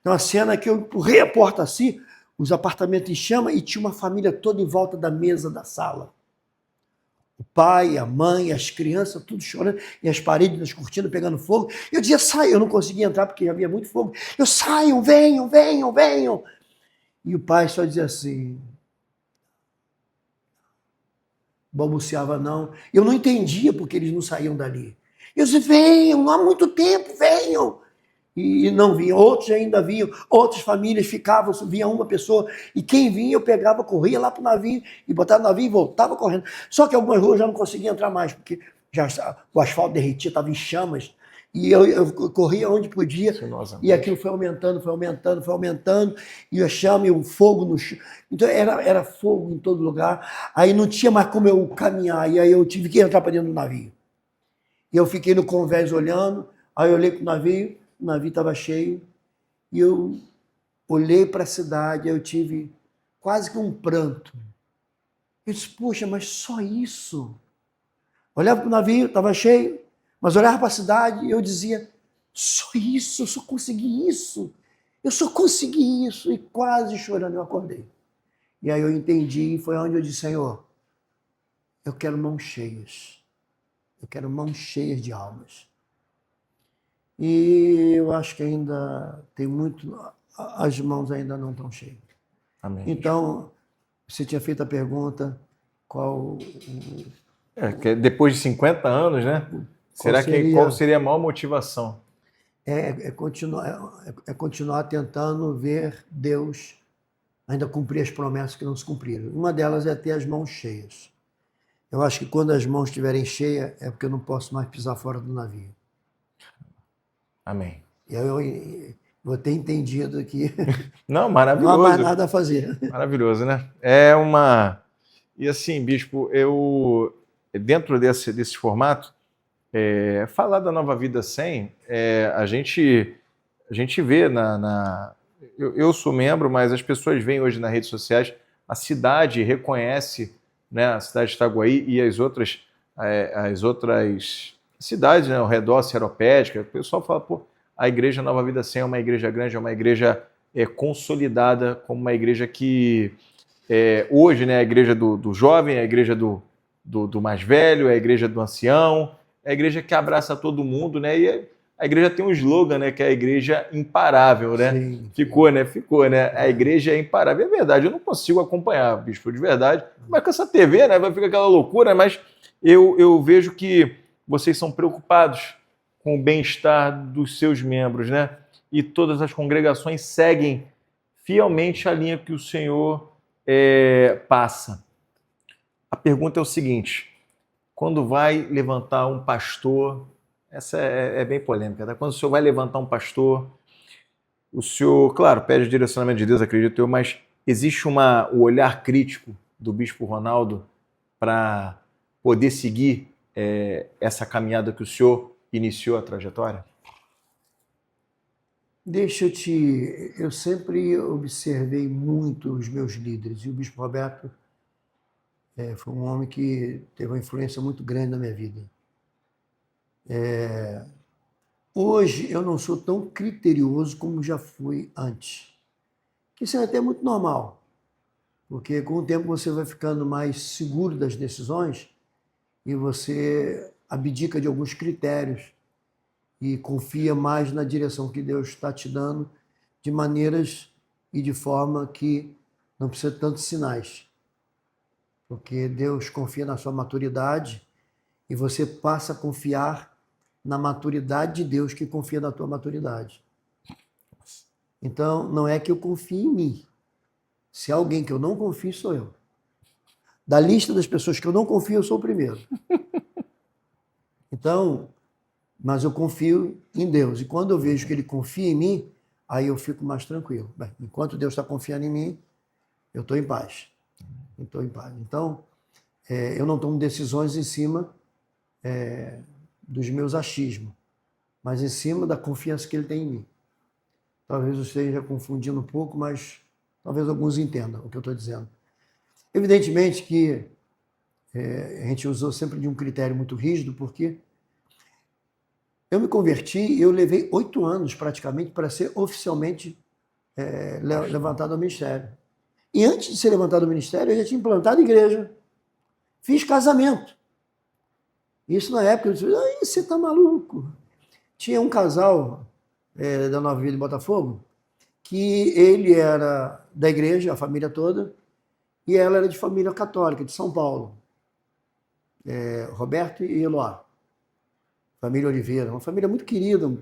Então, uma cena que eu empurrei a porta assim, os apartamentos em chama, e tinha uma família toda em volta da mesa da sala. O pai, a mãe, as crianças, tudo chorando, e as paredes das cortinas pegando fogo. Eu dizia, sai, eu não conseguia entrar porque havia muito fogo. Eu, saiam, venham, venham, venham. E o pai só dizia assim, balbuciava não. Eu não entendia porque eles não saíam dali. Eu dizia, venham, não há muito tempo, venham. E não vinham, outros ainda vinham, outras famílias ficavam, vinha uma pessoa, e quem vinha eu pegava, corria lá para o navio, e botava no navio e voltava correndo. Só que algumas ruas eu já não conseguia entrar mais, porque já o asfalto derretia, estava em chamas, e eu corria onde podia, e aquilo foi aumentando, foi aumentando, foi aumentando, e a chama e o fogo no chão. Então era fogo em todo lugar, aí não tinha mais como eu caminhar, e aí eu tive que entrar para dentro do navio. E eu fiquei no convés olhando, aí eu olhei para o navio estava cheio, e eu olhei para a cidade, eu tive quase que um pranto. Eu disse, poxa, mas só isso? Olhava para o navio, estava cheio, mas olhava para a cidade e eu dizia, só isso, eu só consegui isso, eu só consegui isso, e quase chorando eu acordei. E aí eu entendi, e foi onde eu disse, Senhor, eu quero mãos cheias de almas. E eu acho que ainda tem muito, as mãos ainda não estão cheias. Amém. Então, você tinha feito a pergunta, qual... que depois de 50 anos, né? Qual seria a maior motivação? É continuar tentando ver Deus ainda cumprir as promessas que não se cumpriram. Uma delas é ter as mãos cheias. Eu acho que quando as mãos estiverem cheias, é porque eu não posso mais pisar fora do navio. Amém. E aí eu vou ter entendido que não, maravilhoso. Não há mais nada a fazer. Maravilhoso, né? E assim, bispo, dentro desse formato, falar da Nova Vida 100, a gente vê eu sou membro, mas as pessoas veem hoje nas redes sociais, a cidade reconhece, né, a cidade de Itaguaí e as outras cidades, né, ao redor, Seropédica. O pessoal fala, pô, a Igreja Nova Vida 100 é uma igreja grande, é uma igreja consolidada, como uma igreja que hoje, né, é a igreja do jovem, é a igreja do mais velho, é a igreja do ancião, é a igreja que abraça todo mundo, né? E a igreja tem um slogan, né, que é a igreja imparável, né? Sim. Ficou, né? A igreja é imparável. É verdade, eu não consigo acompanhar, bispo, de verdade. Mas com essa TV, né, vai ficar aquela loucura, mas eu vejo que vocês são preocupados com o bem-estar dos seus membros, né? E todas as congregações seguem fielmente a linha que o Senhor passa. A pergunta é o seguinte: quando vai levantar um pastor, essa é bem polêmica, tá? Quando o senhor vai levantar um pastor, o senhor, claro, pede o direcionamento de Deus, acredito eu, mas existe o olhar crítico do bispo Ronaldo para poder seguir essa caminhada que o senhor iniciou a trajetória? Eu sempre observei muito os meus líderes, e o bispo Roberto foi um homem que teve uma influência muito grande na minha vida. Hoje eu não sou tão criterioso como já fui antes, que isso é até muito normal, porque com o tempo você vai ficando mais seguro das decisões e você abdica de alguns critérios e confia mais na direção que Deus está te dando, de maneiras e de forma que não precisa de tantos sinais. porque Deus confia na sua maturidade e você passa a confiar na maturidade de Deus que confia na tua maturidade. Então, não é que eu confie em mim. Se há alguém que eu não confio, sou eu. Da lista das pessoas que eu não confio, eu sou o primeiro. Então, mas eu confio em Deus. E quando eu vejo que Ele confia em mim, aí eu fico mais tranquilo. Bem, enquanto Deus está confiando em mim, eu estou em paz. Estou em paz. Então, eu não tomo decisões em cima dos meus achismos, mas em cima da confiança que Ele tem em mim. Talvez eu esteja confundindo um pouco, mas talvez alguns entendam o que eu estou dizendo. Evidentemente que a gente usou sempre de um critério muito rígido, porque eu me converti e eu levei 8 anos praticamente para ser oficialmente levantado ao ministério. E antes de ser levantado ao ministério, eu já tinha implantado igreja. Fiz casamento. Isso na época, eu disse, ai, você tá maluco. Tinha um casal da Nova Vida de Botafogo, que ele era da igreja, a família toda, e ela era de família católica, de São Paulo. Roberto e Eloá. Família Oliveira, uma família muito querida, um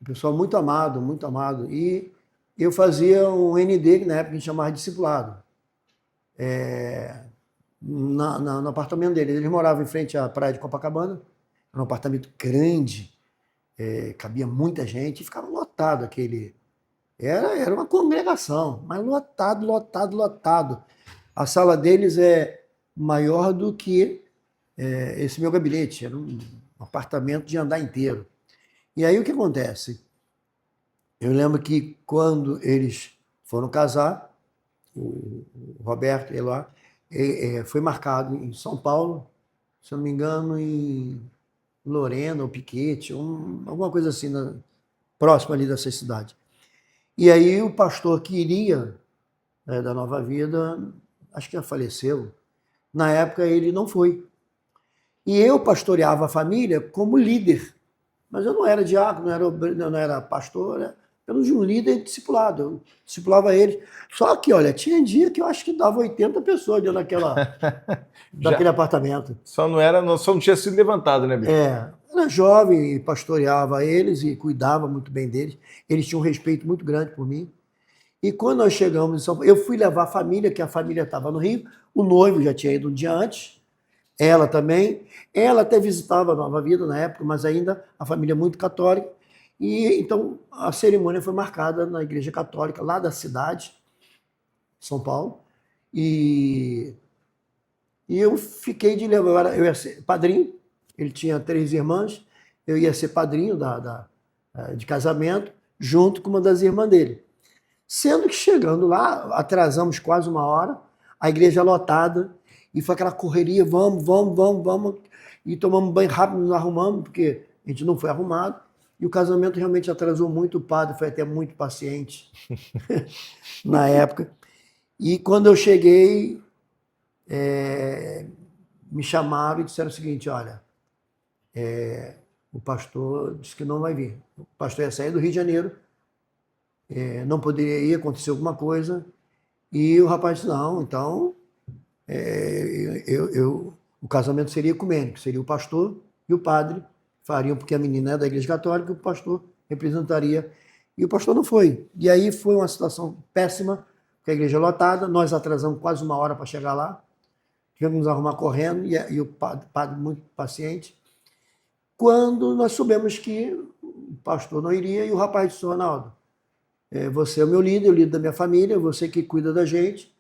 pessoal muito amado, muito amado. E eu fazia um ND, que na época a gente chamava de discipulado, no apartamento deles. Eles moravam em frente à praia de Copacabana, era um apartamento grande, cabia muita gente, e ficava lotado aquele... Era uma congregação, mas lotado, lotado, lotado. A sala deles é maior do que esse meu gabinete, era um apartamento de andar inteiro. E aí o que acontece? Eu lembro que quando eles foram casar, o Roberto e Eloá, foi marcado em São Paulo, se eu não me engano, em Lorena ou Piquete, alguma coisa assim, próximo ali dessa cidade. E aí o pastor que iria da Nova Vida, acho que já faleceu, na época ele não foi. E eu pastoreava a família como líder, mas eu não era diácono, não era pastor, era apenas um líder discipulado. Eu discipulava eles. Só que, olha, tinha dia que eu acho que dava 80 pessoas dentro daquele apartamento. Só não tinha sido levantado, né, Bispo? Era jovem e pastoreava eles e cuidava muito bem deles. Eles tinham um respeito muito grande por mim. E quando nós chegamos em São Paulo, eu fui levar a família, que a família estava no Rio, o noivo já tinha ido um dia antes, ela também. Ela até visitava a Nova Vida na época, mas ainda a família muito católica. E então a cerimônia foi marcada na Igreja Católica, lá da cidade, São Paulo. E eu fiquei de levar, eu ia ser padrinho, ele tinha 3 irmãs, eu ia ser padrinho de casamento, junto com uma das irmãs dele. Sendo que chegando lá, atrasamos quase 1 hora, a igreja lotada, e foi aquela correria, vamos, e tomamos banho rápido, nos arrumamos, porque a gente não foi arrumado, e o casamento realmente atrasou muito, o padre foi até muito paciente na época. E quando eu cheguei, me chamaram e disseram o seguinte, olha, o pastor disse que não vai vir. O pastor ia sair do Rio de Janeiro, não poderia ir, aconteceu alguma coisa, e o rapaz disse, não, então o casamento seria ecumênico, seria o pastor e o padre fariam, porque a menina é da Igreja Católica, o pastor representaria, e o pastor não foi. E aí foi uma situação péssima, porque a igreja lotada, nós atrasamos quase 1 hora para chegar lá, tivemos que nos arrumar correndo, e o padre muito paciente. Quando nós soubemos que o pastor não iria, e o rapaz disse, Ronaldo, você é o meu líder, o líder da minha família, você que cuida da gente,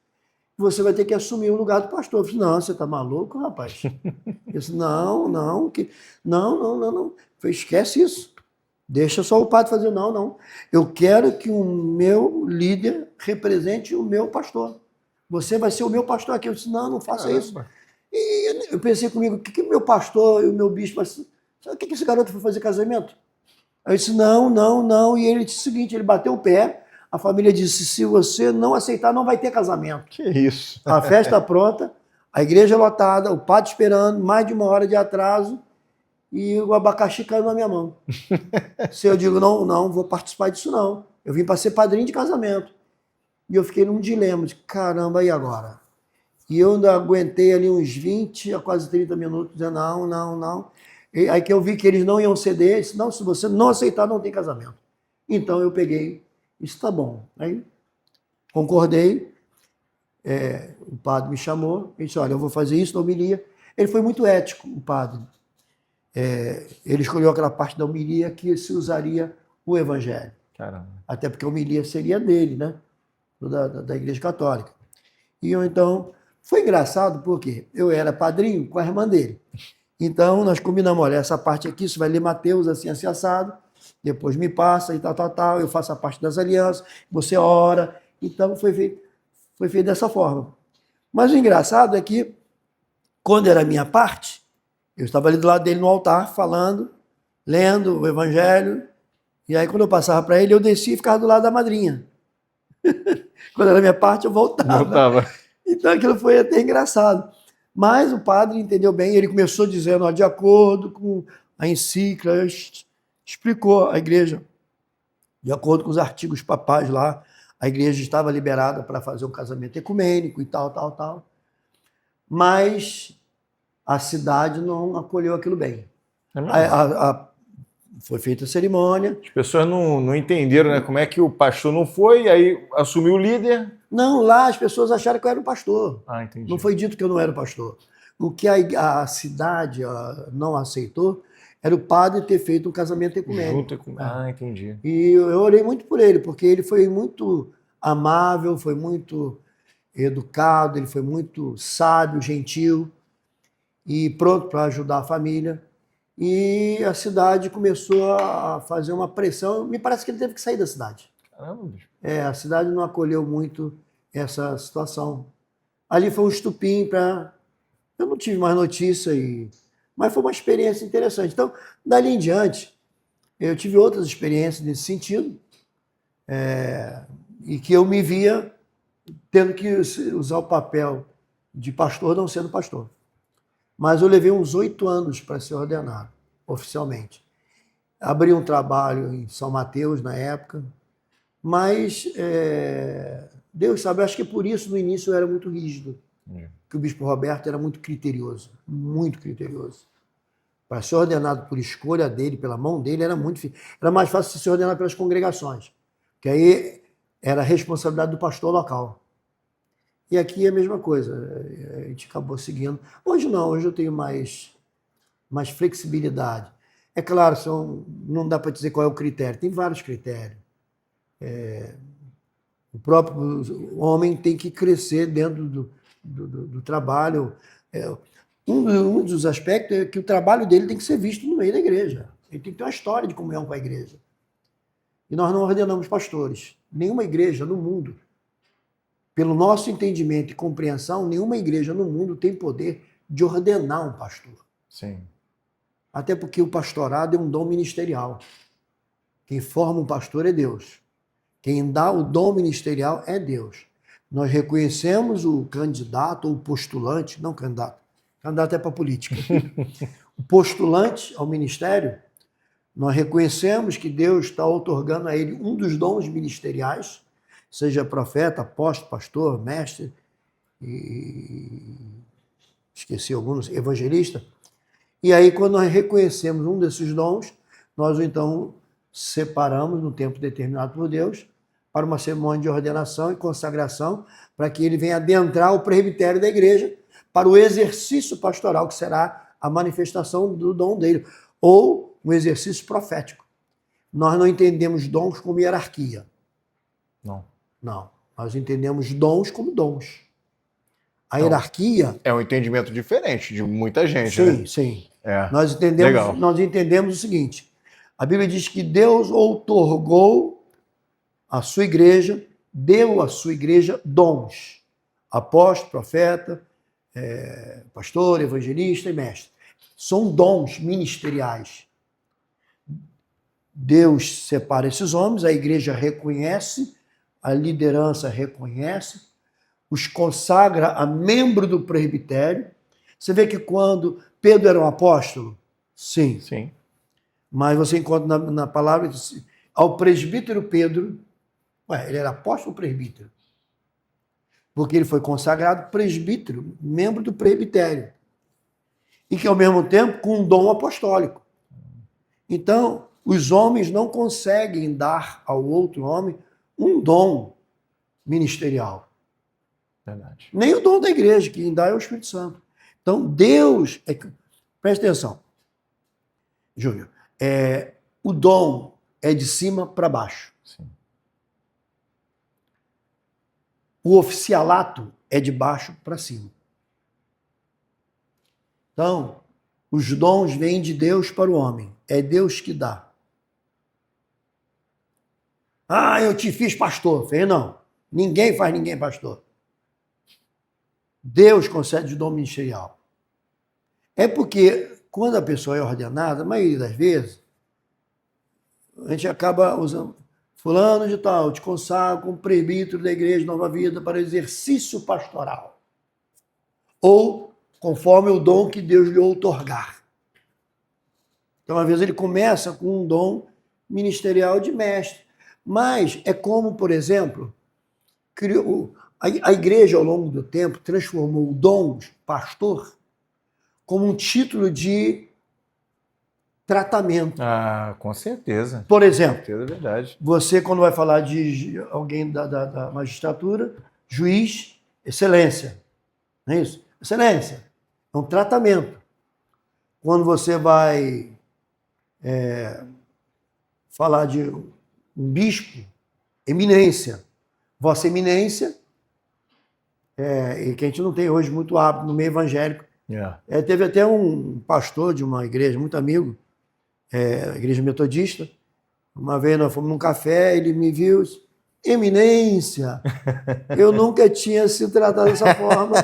você vai ter que assumir o lugar do pastor. Eu disse, não, você está maluco, rapaz? Eu disse, não. Eu falei, esquece isso. Deixa só o padre fazer. Não. Eu quero que o meu líder represente o meu pastor. Você vai ser o meu pastor aqui. Eu disse, não faça isso. E eu pensei comigo, o que o meu pastor e o meu bispo... Sabe o que esse garoto foi fazer casamento? Eu disse, não. E ele disse o seguinte, ele bateu o pé, a família disse, se você não aceitar, não vai ter casamento. Que isso? A festa pronta, a igreja lotada, o padre esperando, mais de 1 hora de atraso, e o abacaxi caiu na minha mão. Se eu digo, não vou participar disso não. Eu vim para ser padrinho de casamento. E eu fiquei num dilema, de caramba, e agora? E eu ainda aguentei ali uns 20 a quase 30 minutos, dizendo não, não, não. E aí que eu vi que eles não iam ceder, disse, não, se você não aceitar, não tem casamento. Então eu peguei, isso tá bom. Aí concordei, o padre me chamou, ele disse, olha, eu vou fazer isso na homilia. Ele foi muito ético, o padre. Ele escolheu aquela parte da homilia que se usaria o evangelho. Caramba. Até porque a homilia seria dele, né? Da Igreja Católica. E eu, então, foi engraçado porque eu era padrinho com a irmã dele. Então, nós combinamos, olha, essa parte aqui, você vai ler Mateus assim, assim, assado, depois me passa e tal, eu faço a parte das alianças, você ora. Então, foi feito dessa forma. Mas o engraçado é que, quando era a minha parte, eu estava ali do lado dele no altar, falando, lendo o evangelho, e aí quando eu passava para ele, eu descia e ficava do lado da madrinha. Quando era a minha parte, eu voltava. Então aquilo foi até engraçado. Mas o padre entendeu bem, ele começou dizendo, ó, de acordo com a encíclica, explicou a igreja, de acordo com os artigos papais lá, a igreja estava liberada para fazer um casamento ecumênico e tal. Mas a cidade não acolheu aquilo bem. Foi feita a cerimônia. As pessoas não entenderam, né? Como é que o pastor não foi, aí assumiu o líder. Não, lá as pessoas acharam que eu era o pastor. Ah, entendi. Não foi dito que eu não era o pastor. O que a cidade não aceitou era o padre ter feito um casamento ecumênico. Ah, entendi. E eu orei muito por ele, porque ele foi muito amável, foi muito educado, ele foi muito sábio, gentil e pronto para ajudar a família. E a cidade começou a fazer uma pressão. Me parece que ele teve que sair da cidade. Caramba, bicho. A cidade não acolheu muito essa situação. Ali foi um estupim para... Eu não tive mais notícia, mas foi uma experiência interessante. Então, dali em diante, eu tive outras experiências nesse sentido, e que eu me via tendo que usar o papel de pastor, não sendo pastor. Mas eu levei uns 8 anos para ser ordenado, oficialmente. Abri um trabalho em São Mateus, na época, mas Deus sabe, eu acho que por isso no início eu era muito rígido, que o bispo Roberto era muito criterioso. Para ser ordenado por escolha dele, pela mão dele, era muito difícil. Era mais fácil ser ordenado pelas congregações, que aí era a responsabilidade do pastor local. E aqui é a mesma coisa, a gente acabou seguindo. Hoje não, hoje eu tenho mais flexibilidade. É claro, não dá para dizer qual é o critério, tem vários critérios. O próprio homem tem que crescer dentro do trabalho. Um dos aspectos é que o trabalho dele tem que ser visto no meio da igreja. Ele tem que ter uma história de comunhão com a igreja. E nós não ordenamos pastores. Nenhuma igreja no mundo, pelo nosso entendimento e compreensão, nenhuma igreja no mundo tem poder de ordenar um pastor. Sim. Até porque o pastorado é um dom ministerial. Quem forma um pastor é Deus. Quem dá o dom ministerial é Deus. Nós reconhecemos o candidato ou o postulante, não candidato é para política. O postulante ao ministério, nós reconhecemos que Deus está outorgando a ele um dos dons ministeriais, seja profeta, apóstolo, pastor, mestre, esqueci alguns, evangelista. E aí, quando nós reconhecemos um desses dons, nós então separamos no tempo determinado por Deus para uma cerimônia de ordenação e consagração, para que ele venha adentrar o presbitério da igreja para o exercício pastoral, que será a manifestação do dom dele, ou um exercício profético. Nós não entendemos dons como hierarquia. Não. Nós entendemos dons como dons. A hierarquia... É um entendimento diferente de muita gente, né? Sim. Nós entendemos o seguinte. A Bíblia diz que Deus outorgou a sua igreja, deu à sua igreja dons. Apóstolo, profeta, pastor, evangelista e mestre. São dons ministeriais. Deus separa esses homens, a igreja reconhece, a liderança reconhece, os consagra a membro do presbitério. Você vê que quando Pedro era um apóstolo? Sim. Mas você encontra na palavra ao presbítero Pedro, ele era apóstolo ou presbítero? porque ele foi consagrado presbítero, membro do presbitério, e que, ao mesmo tempo, com um dom apostólico. Então, os homens não conseguem dar ao outro homem um dom ministerial. Verdade. Nem o dom da igreja, que quem dá é o Espírito Santo. Então, Deus... Presta atenção, Júnior. O dom é de cima para baixo. Sim. O oficialato é de baixo para cima. Então, os dons vêm de Deus para o homem. É Deus que dá. Ah, eu te fiz pastor. Falei, não. Ninguém faz ninguém pastor. Deus concede o dom ministerial. É porque, quando a pessoa é ordenada, a maioria das vezes, a gente acaba usando fulano de tal, te consagro como presbítero da Igreja Nova Vida para exercício pastoral. Ou conforme o dom que Deus lhe outorgar. Então, às vezes, ele começa com um dom ministerial de mestre. Mas é como, por exemplo, a igreja, ao longo do tempo, transformou o dom de pastor como um título de tratamento. Ah, com certeza. Por exemplo, Com certeza, é verdade. você, quando vai falar de alguém da magistratura, juiz, excelência. Não é isso? Excelência. É um tratamento. Quando você vai falar de um bispo, eminência. Vossa Eminência, e que a gente não tem hoje muito hábito no meio evangélico. Teve até um pastor de uma igreja, muito amigo, igreja metodista. Uma vez nós fomos num café, ele me viu, Eminência. Eu nunca tinha sido tratado dessa forma.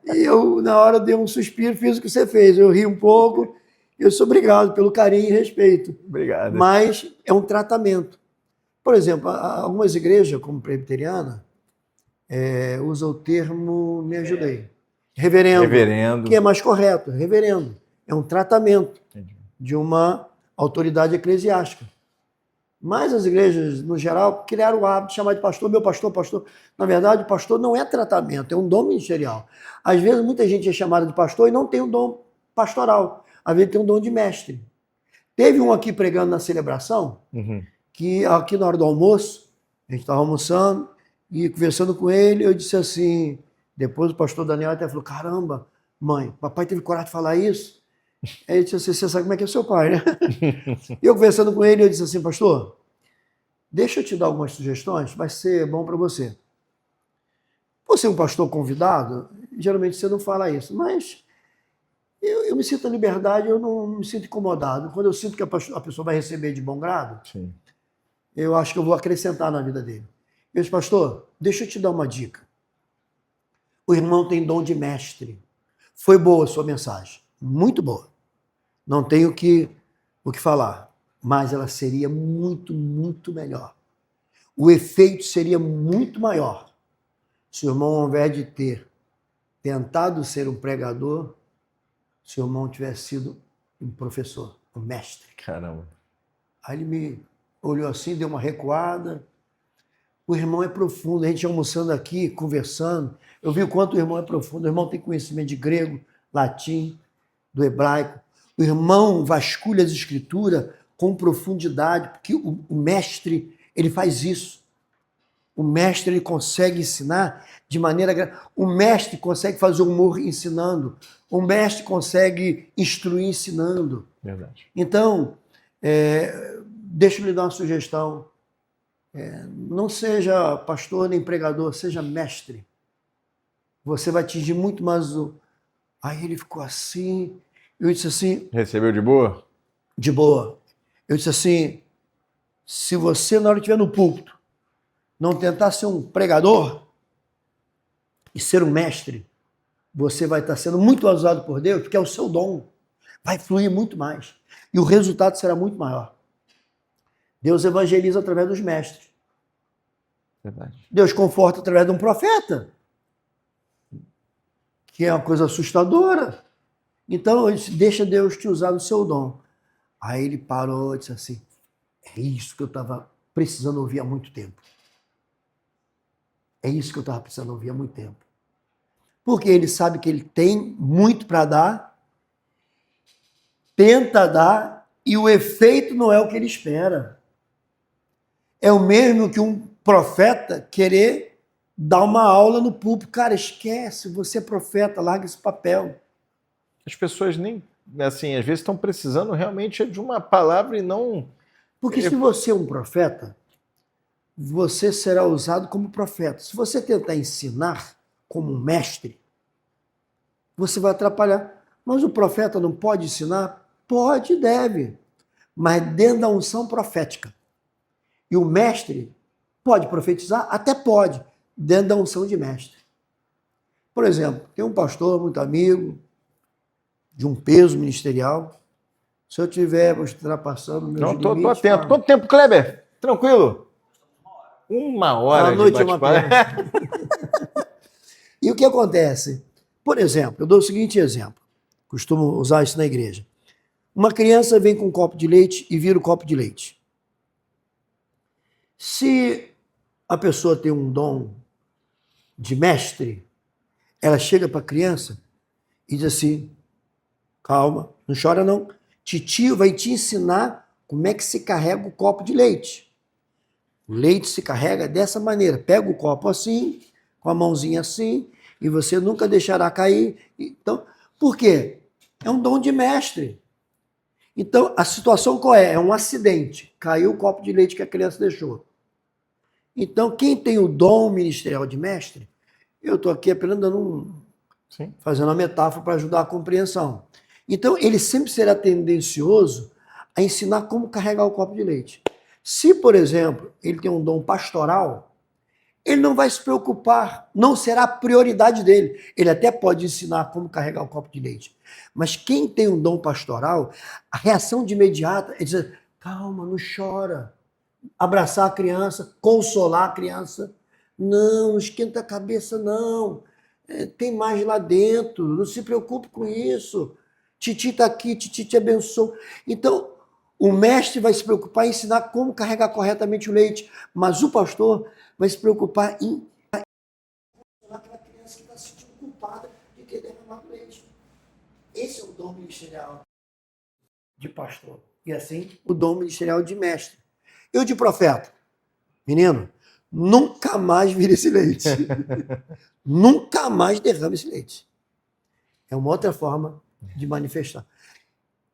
E eu, na hora, dei um suspiro, fiz o que você fez. Eu ri um pouco. Eu sou obrigado pelo carinho e respeito. Obrigado. Mas é um tratamento. Por exemplo, algumas igrejas, como presbiteriana, usam o termo, me ajudei, reverendo. Reverendo. Que é mais correto, reverendo. É um tratamento de uma autoridade eclesiástica. Mas as igrejas, no geral, criaram o hábito de chamar de pastor, meu pastor, pastor. Na verdade, o pastor não é tratamento, é um dom ministerial. Às vezes, muita gente é chamada de pastor e não tem um dom pastoral. Às vezes, tem um dom de mestre. Teve um aqui pregando na celebração, que aqui na hora do almoço, a gente estava almoçando e conversando com ele, eu disse assim, depois o pastor Daniel até falou, caramba, mãe, papai teve coragem de falar isso? Aí ele disse assim, você sabe como é que é seu pai, né? E eu conversando com ele, eu disse assim, pastor, deixa eu te dar algumas sugestões, vai ser bom para você. Você é um pastor convidado, geralmente você não fala isso, mas eu me sinto à liberdade, eu não me sinto incomodado. Quando eu sinto que a pessoa vai receber de bom grado, sim, eu acho que eu vou acrescentar na vida dele. Eu disse, pastor, deixa eu te dar uma dica. O irmão tem dom de mestre. Foi boa a sua mensagem, muito boa. Não tenho o que falar, mas ela seria muito, muito melhor. O efeito seria muito maior se o irmão, ao invés de ter tentado ser um pregador, se o irmão tivesse sido um professor, um mestre. Caramba. Aí ele me olhou assim, deu uma recuada. O irmão é profundo, a gente almoçando aqui, conversando. Eu vi o quanto o irmão é profundo. O irmão tem conhecimento de grego, latim, do hebraico. O irmão vasculha as escrituras com profundidade, porque o mestre, ele faz isso. O mestre, ele consegue ensinar de maneira... O mestre consegue fazer humor ensinando. O mestre consegue instruir ensinando. Verdade. Então, deixa eu lhe dar uma sugestão. Não seja pastor nem pregador, seja mestre. Você vai atingir muito mais o... Aí ele ficou assim... Eu disse assim... Recebeu de boa? De boa. Eu disse assim, se você, na hora que estiver no púlpito, não tentar ser um pregador e ser um mestre, você vai estar sendo muito usado por Deus, porque é o seu dom. Vai fluir muito mais. E o resultado será muito maior. Deus evangeliza através dos mestres. Verdade. Deus conforta através de um profeta, que é uma coisa assustadora. Então, ele disse, deixa Deus te usar no seu dom. Aí ele parou e disse assim, é isso que eu estava precisando ouvir há muito tempo. É isso que eu estava precisando ouvir há muito tempo. Porque ele sabe que ele tem muito para dar, tenta dar, e o efeito não é o que ele espera. É o mesmo que um profeta querer dar uma aula no púlpito. Cara, esquece, você é profeta, larga esse papel. As pessoas nem, assim, às vezes estão precisando realmente de uma palavra e não... Porque se você é um profeta, você será usado como profeta. Se você tentar ensinar como um mestre, você vai atrapalhar. Mas o profeta não pode ensinar? Pode e deve, mas dentro da unção profética. E o mestre pode profetizar? Até pode, dentro da unção de mestre. Por exemplo, tem um pastor muito amigo, de um peso ministerial. Se eu estiver ultrapassando meus limites... Não, estou atento. Quanto tempo, Kleber? Tranquilo? 1 hora à noite de é uma bate-papo. E o que acontece? Por exemplo, eu dou o seguinte exemplo. Costumo usar isso na igreja. Uma criança vem com um copo de leite e vira o copo de leite. Se a pessoa tem um dom de mestre, ela chega para a criança e diz assim, calma, não chora não. Titio vai te ensinar como é que se carrega o copo de leite. O leite se carrega dessa maneira. Pega o copo assim, com a mãozinha assim, e você nunca deixará cair. Então, por quê? É um dom de mestre. Então, a situação qual é? É um acidente. Caiu o copo de leite que a criança deixou. Então, quem tem o dom ministerial de mestre, eu estou aqui apenas fazendo uma metáfora para ajudar a compreensão. Então, ele sempre será tendencioso a ensinar como carregar o copo de leite. Se, por exemplo, ele tem um dom pastoral, ele não vai se preocupar, não será a prioridade dele. Ele até pode ensinar como carregar o copo de leite. Mas quem tem um dom pastoral, a reação de imediata é dizer, calma, não chora. Abraçar a criança, consolar a criança. Não esquenta a cabeça, não. Tem mais lá dentro, não se preocupe com isso. Titi está aqui, Titi te abençoa. Então, o mestre vai se preocupar em ensinar como carregar corretamente o leite, mas o pastor vai se preocupar em ensinar aquela criança que está se sentindo culpada de ter derramado leite. Esse é o dom ministerial de pastor. E assim, o dom ministerial de mestre. Eu de profeta, menino, nunca mais vire esse leite. Nunca mais derrame esse leite. É uma outra forma de manifestar.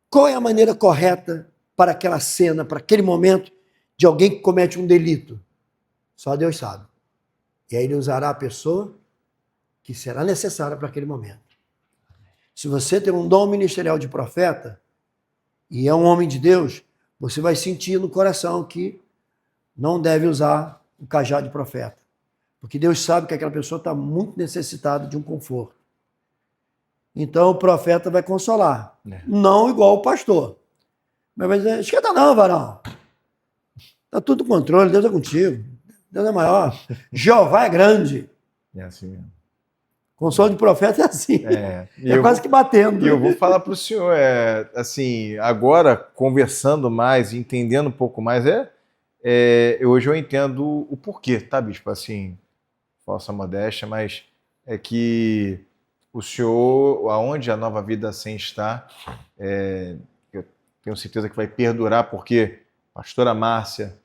Qual é a maneira correta para aquela cena, para aquele momento de alguém que comete um delito? Só Deus sabe. E aí ele usará a pessoa que será necessária para aquele momento. Se você tem um dom ministerial de profeta e é um homem de Deus, você vai sentir no coração que não deve usar o cajado de profeta. Porque Deus sabe que aquela pessoa está muito necessitada de um conforto. Então o profeta vai consolar. Não igual o pastor. Mas vai dizer, esquenta não, varão. Está tudo no controle, Deus é contigo. Deus é maior. Jeová é grande. É assim mesmo. Consolo de profeta é assim. É quase que batendo. E eu vou falar para o senhor, assim, agora conversando mais, entendendo um pouco mais, hoje eu entendo o porquê, tá, bispo? Assim, falsa modéstia, mas é que o senhor, aonde a Nova Vida 100 está, eu tenho certeza que vai perdurar, porque pastora Márcia,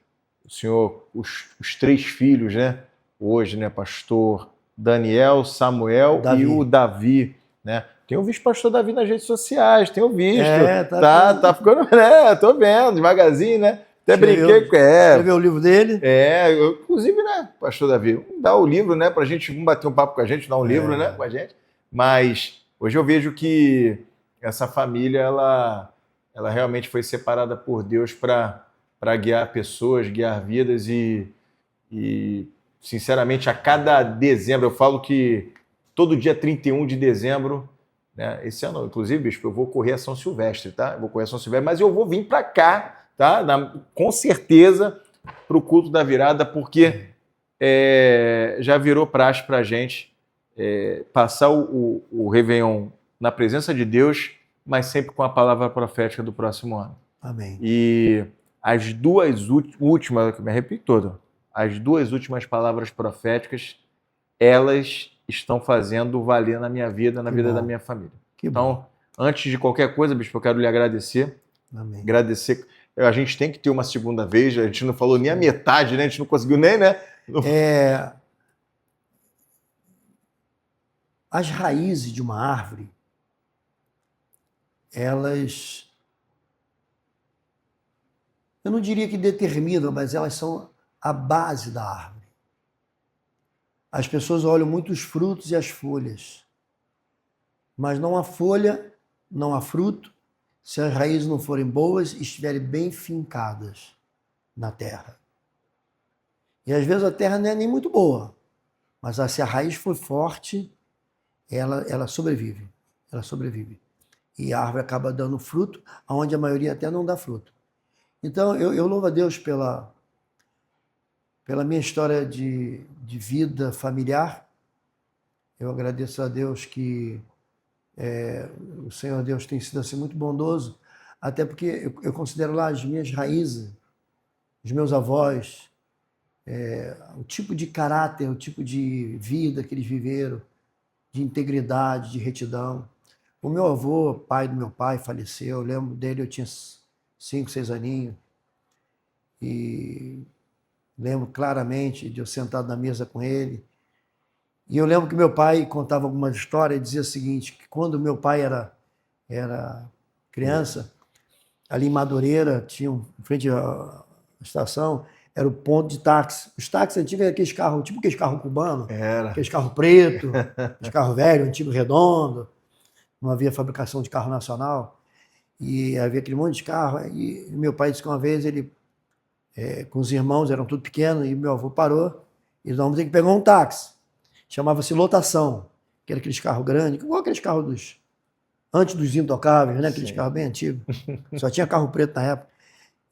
o senhor, os 3 filhos, né? Hoje, né, pastor Daniel, Samuel e o Davi, né? Tenho visto o pastor Davi nas redes sociais, tenho visto. Tá ficando, tô vendo, devagarzinho, né? Até brinquei com escreveu o livro dele? Inclusive, né, pastor Davi, vamos dar o livro, né, pra gente, vamos bater um papo com a gente, dar um livro, né, com a gente. Mas hoje eu vejo que essa família, ela realmente foi separada por Deus para guiar pessoas, guiar vidas e, sinceramente, a cada dezembro, eu falo que todo dia 31 de dezembro, né, esse ano, inclusive, bispo, eu vou correr a São Silvestre, tá? Eu vou correr a São Silvestre, mas eu vou vir para cá, tá? Com certeza, para o culto da virada, porque já virou praxe para a gente passar o Réveillon na presença de Deus, mas sempre com a palavra profética do próximo ano. Amém. E as 2 últimas, me repito toda, as 2 últimas palavras proféticas elas estão fazendo valer na minha vida, na Que vida bom. da minha família. Que bom. Então, antes de qualquer coisa, bispo, eu quero lhe agradecer. Amém. Agradecer. A gente tem que ter uma segunda vez, a gente não falou nem a metade, né? A gente não conseguiu nem, né? As raízes de uma árvore, elas, eu não diria que determinam, mas elas são a base da árvore. As pessoas olham muito os frutos e as folhas, mas não há folha, não há fruto, se as raízes não forem boas e estiverem bem fincadas na terra. E às vezes a terra não é nem muito boa, mas se a raiz for forte, ela sobrevive. Ela sobrevive. E a árvore acaba dando fruto, onde a maioria até não dá fruto. Então, eu louvo a Deus pela minha história de vida familiar. Eu agradeço a Deus que o Senhor Deus tem sido assim muito bondoso, até porque eu considero lá as minhas raízes, os meus avós, o tipo de caráter, o tipo de vida que eles viveram, de integridade, de retidão. O meu avô, pai do meu pai, faleceu. Eu lembro dele, eu tinha 5, 6 aninhos. E lembro claramente de eu sentado na mesa com ele. E eu lembro que meu pai contava algumas histórias e dizia o seguinte, que quando meu pai era criança, ali em Madureira, tinha em frente à estação, era o ponto de táxi. Os táxis antigos eram aqueles carros, tipo aqueles carros cubanos, aqueles carros preto, aqueles carros velhos, antigo redondo. Não havia fabricação de carro nacional. E havia aquele monte de carro. E meu pai disse que uma vez ele, com os irmãos, eram tudo pequenos, e meu avô parou, e nós vamos ter que pegar um táxi. Chamava-se lotação, que era aqueles carros grandes, igual aqueles carros antes dos intocáveis, né? Aqueles carros bem antigos. Só tinha carro preto na época.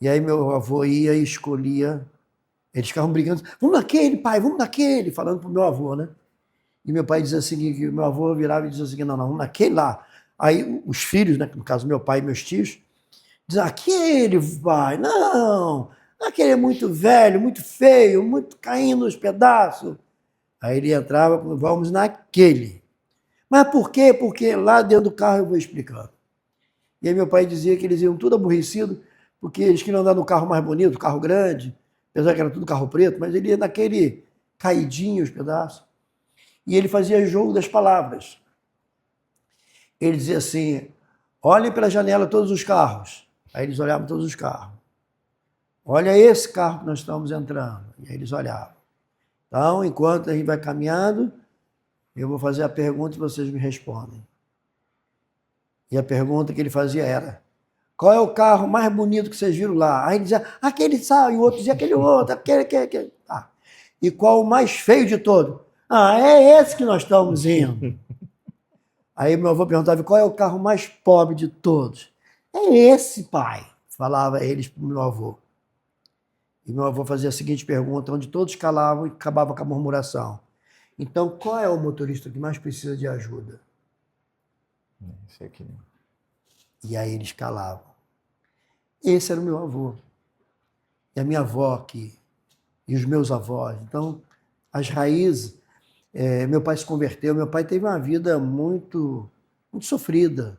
E aí meu avô ia e escolhia. Eles ficavam brigando. Vamos naquele, pai, vamos naquele, falando pro meu avô, né? E meu pai dizia assim, que meu avô virava e dizia assim, não, vamos naquele lá. Aí os filhos, né, no caso meu pai e meus tios, diziam, aquele, pai, não, aquele é muito velho, muito feio, muito caindo nos pedaços. Aí ele entrava, vamos naquele. Mas por quê? Porque lá dentro do carro eu vou explicando. E aí meu pai dizia que eles iam tudo aborrecidos, porque eles queriam andar no carro mais bonito, carro grande, apesar que era tudo carro preto, mas ele ia naquele caidinho os pedaços. E ele fazia jogo das palavras. Ele dizia assim, olhem pela janela todos os carros. Aí eles olhavam todos os carros. Olha esse carro que nós estamos entrando. E aí eles olhavam. Então, enquanto a gente vai caminhando, eu vou fazer a pergunta e vocês me respondem. E a pergunta que ele fazia era, qual é o carro mais bonito que vocês viram lá? Aí ele dizia, aquele sal, e o outro dizia aquele outro, aquele. Ah. E qual o mais feio de todos? Ah, é esse que nós estamos indo. Aí meu avô perguntava, qual é o carro mais pobre de todos? É esse, pai, falava eles para o meu avô. E meu avô fazia a seguinte pergunta, onde todos calavam e acabava com a murmuração. Então, qual é o motorista que mais precisa de ajuda? Esse aqui. E aí eles calavam. Esse era o meu avô. E a minha avó aqui. E os meus avós. Então, as raízes... meu pai se converteu. Meu pai teve uma vida muito, muito sofrida.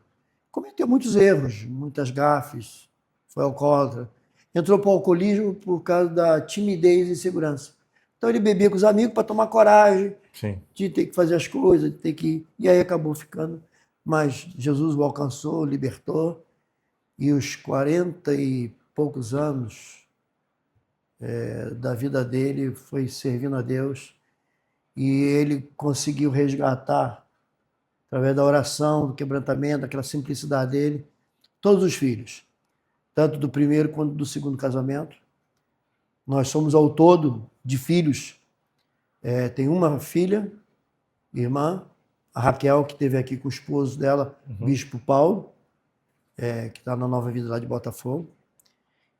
Cometeu muitos erros, muitas gafes. Foi alcoólatra. Entrou para o alcoolismo por causa da timidez e insegurança. Então ele bebia com os amigos para tomar coragem. Sim. De ter que fazer as coisas, de ter que... E aí acabou ficando. Mas Jesus o alcançou, libertou. E os 40 e poucos anos da vida dele foi servindo a Deus. E ele conseguiu resgatar, através da oração, do quebrantamento, daquela simplicidade dele, todos os filhos. Tanto do primeiro quanto do segundo casamento. Nós somos ao todo de filhos. Tem uma filha, irmã, a Raquel, que esteve aqui com o esposo dela, Bispo Paulo, que está na Nova Vida lá de Botafogo.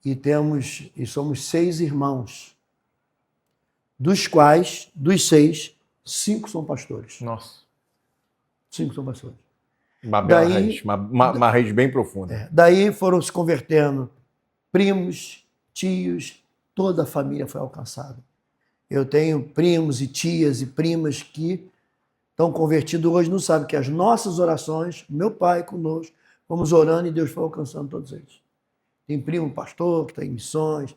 E somos 6 irmãos, dos quais, dos 6, 5 são pastores. Nossa. 5 são pastores. Uma bela raiz, uma raiz bem profunda. Daí foram se convertendo primos, tios, toda a família foi alcançada. Eu tenho primos e tias e primas que estão convertidos hoje, não sabem que as nossas orações, meu pai conosco, fomos orando e Deus foi alcançando todos eles. Tem primo pastor que está em missões,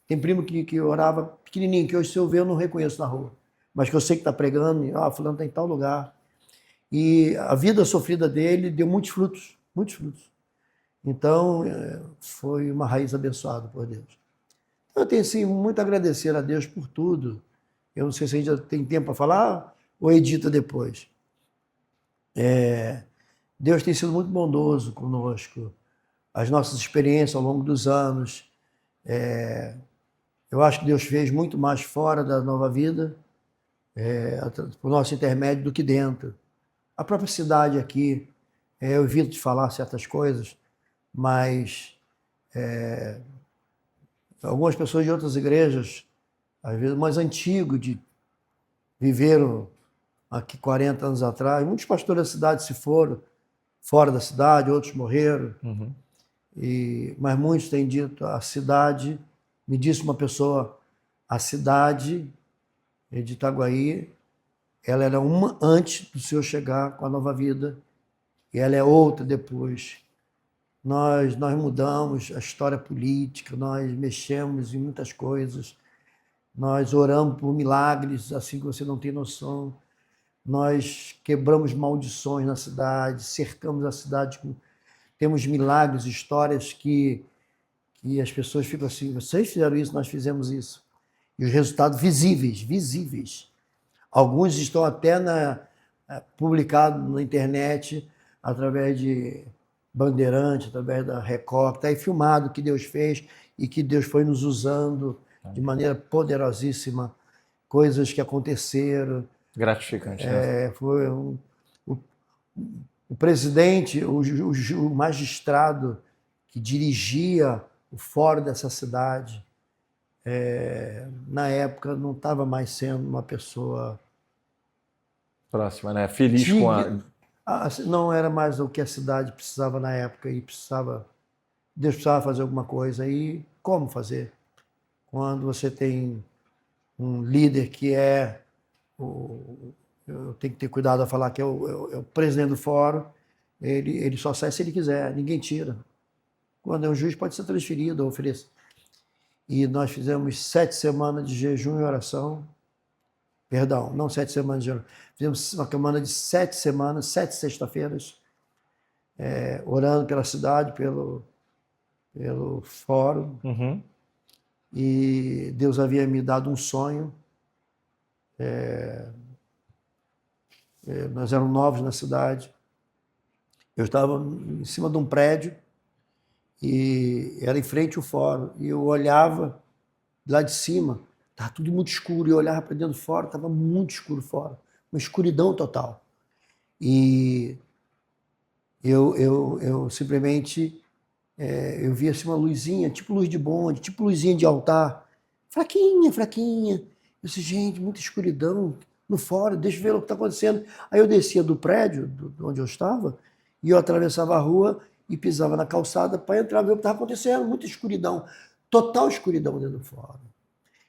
tem primo que orava pequenininho, que hoje se eu ver eu não reconheço na rua, mas que eu sei que está pregando, e fulano está em tal lugar. E a vida sofrida dele deu muitos frutos, muitos frutos. Então, foi uma raiz abençoada por Deus. Eu tenho, sim, muito a agradecer a Deus por tudo. Eu não sei se a gente já tem tempo para falar ou edita depois. Deus tem sido muito bondoso conosco. As nossas experiências ao longo dos anos. Eu acho que Deus fez muito mais fora da Nova Vida, por nosso intermédio, do que dentro. A própria cidade aqui, eu evito de falar certas coisas, mas algumas pessoas de outras igrejas, às vezes mais antigos, viveram aqui 40 anos atrás. Muitos pastores da cidade se foram fora da cidade, outros morreram. Uhum. Mas muitos têm dito, a cidade, me disse uma pessoa, a cidade de Itaguaí, ela era uma antes do Senhor chegar com a Nova Vida, e ela é outra depois. Nós mudamos a história política, nós mexemos em muitas coisas, nós oramos por milagres, assim que você não tem noção. Nós quebramos maldições na cidade, cercamos a cidade com... Temos milagres, histórias que as pessoas ficam assim, vocês fizeram isso, nós fizemos isso. E os resultados visíveis. Alguns estão até publicados na internet, através de Bandeirante, através da Record, está aí filmado o que Deus fez e que Deus foi nos usando de maneira poderosíssima, coisas que aconteceram. Gratificante, né? Foi o presidente, o magistrado que dirigia o fórum dessa cidade, na época não estava mais sendo uma pessoa Próxima, né? Feliz com a... Não era mais o que a cidade precisava na época, e Deus precisava fazer alguma coisa. E como fazer? Quando você tem um líder que eu tenho que ter cuidado a falar que é o presidente do fórum, ele só sai se ele quiser, ninguém tira. Quando é um juiz, pode ser transferido ou oferecido. E nós fizemos 7 semanas de jejum e oração. Perdão, não 7 semanas de jejum. Fizemos uma semana de 7 semanas, 7 sexta-feiras, orando pela cidade, pelo fórum. Uhum. E Deus havia me dado um sonho. Nós éramos novos na cidade. Eu estava em cima de um prédio e era em frente ao fórum. E eu olhava lá de cima, estava tudo muito escuro. E eu olhava para dentro do fórum, estava muito escuro fora. Uma escuridão total. E eu simplesmente... eu via assim uma luzinha, tipo luz de bonde, tipo luzinha de altar. Fraquinha. Eu disse, gente, muita escuridão no fórum, deixa eu ver o que está acontecendo. Aí eu descia do prédio, onde eu estava, e eu atravessava a rua e pisava na calçada para entrar ver o que estava acontecendo. Muita escuridão, total escuridão dentro do fórum.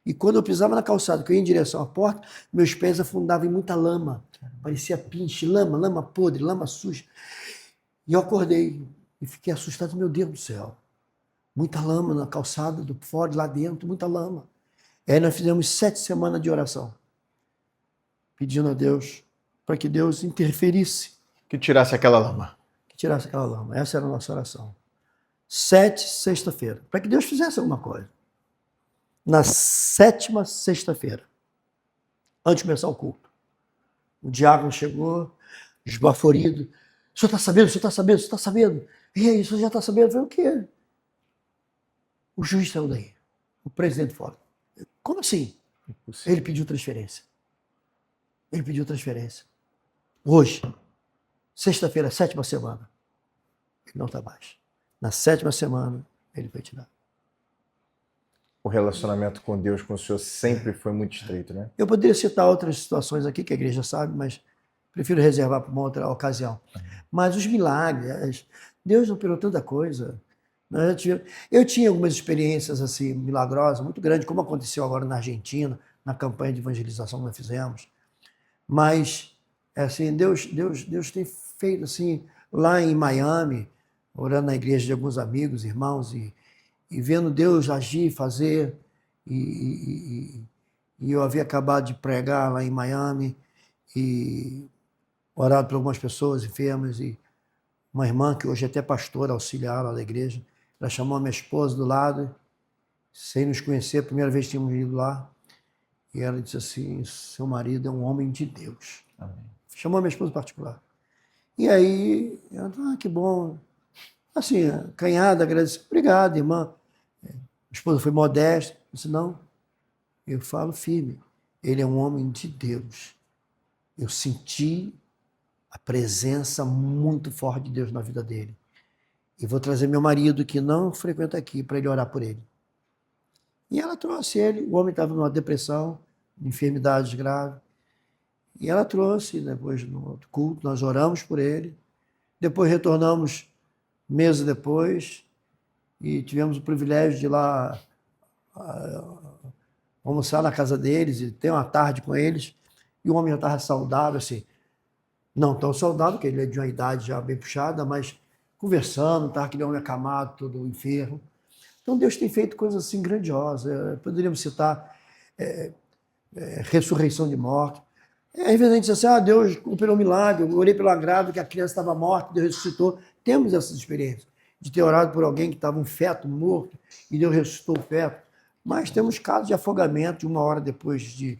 E quando eu pisava na calçada, que eu ia em direção à porta, meus pés afundavam em muita lama. Parecia pinche, lama podre, lama suja. E eu acordei e fiquei assustado, meu Deus do céu. Muita lama na calçada do fórum, lá dentro, muita lama. E aí nós fizemos 7 semanas de oração, pedindo a Deus para que Deus interferisse. Que tirasse aquela lama. Que tirasse aquela lama. Essa era a nossa oração. 7 sexta-feira. Para que Deus fizesse alguma coisa. Na 7ª sexta-feira, antes de começar o culto, o diácono chegou, esbaforido. O senhor está sabendo? O senhor está sabendo? O senhor está sabendo? E aí, o senhor já está sabendo? Eu falei, o quê? O juiz saiu daí. O presidente fora. Como assim? Impossível. Ele pediu transferência. Hoje, sexta-feira, 7ª semana. Ele não está mais. Na 7ª semana, ele foi tirado. O relacionamento com Deus, com o Senhor, sempre foi muito estreito, né? Eu poderia citar outras situações aqui que a igreja sabe, mas prefiro reservar para uma outra ocasião. Mas os milagres, Deus operou tanta coisa. Eu tinha algumas experiências assim milagrosas, muito grandes, como aconteceu agora na Argentina, na campanha de evangelização que nós fizemos. Mas assim, Deus tem feito assim lá em Miami, orando na igreja de alguns amigos, irmãos, e vendo Deus agir, fazer. E eu havia acabado de pregar lá em Miami e orado por algumas pessoas enfermas e uma irmã que hoje é até pastora auxiliar lá da igreja, ela chamou a minha esposa do lado, sem nos conhecer, a primeira vez que tínhamos ido lá, e ela disse assim, seu marido é um homem de Deus. Amém. Chamou a minha esposa em particular. E aí, ela, que bom. Assim, acanhada, agradeceu. Obrigado, irmã. A esposa foi modesta. Eu disse, não, eu falo firme. Ele é um homem de Deus. Eu senti a presença muito forte de Deus na vida dele. E vou trazer meu marido, que não frequenta aqui, para ele orar por ele. E ela trouxe ele. O homem estava numa depressão, enfermidades graves. E ela trouxe, depois no outro culto, nós oramos por ele. Depois retornamos meses depois e tivemos o privilégio de ir lá almoçar na casa deles e ter uma tarde com eles. E o homem já estava saudável, assim, não tão saudável, porque ele é de uma idade já bem puxada, mas conversando, estava aquele homem acamado, todo enfermo. Então Deus tem feito coisas assim grandiosas. Poderíamos citar ressurreição de morte. Às vezes a gente diz assim, Deus operou um milagre, eu orei pela grávida que a criança estava morta, Deus ressuscitou. Temos essas experiências de ter orado por alguém que estava um feto morto e Deus ressuscitou o feto. Mas temos casos de afogamento, de uma hora depois de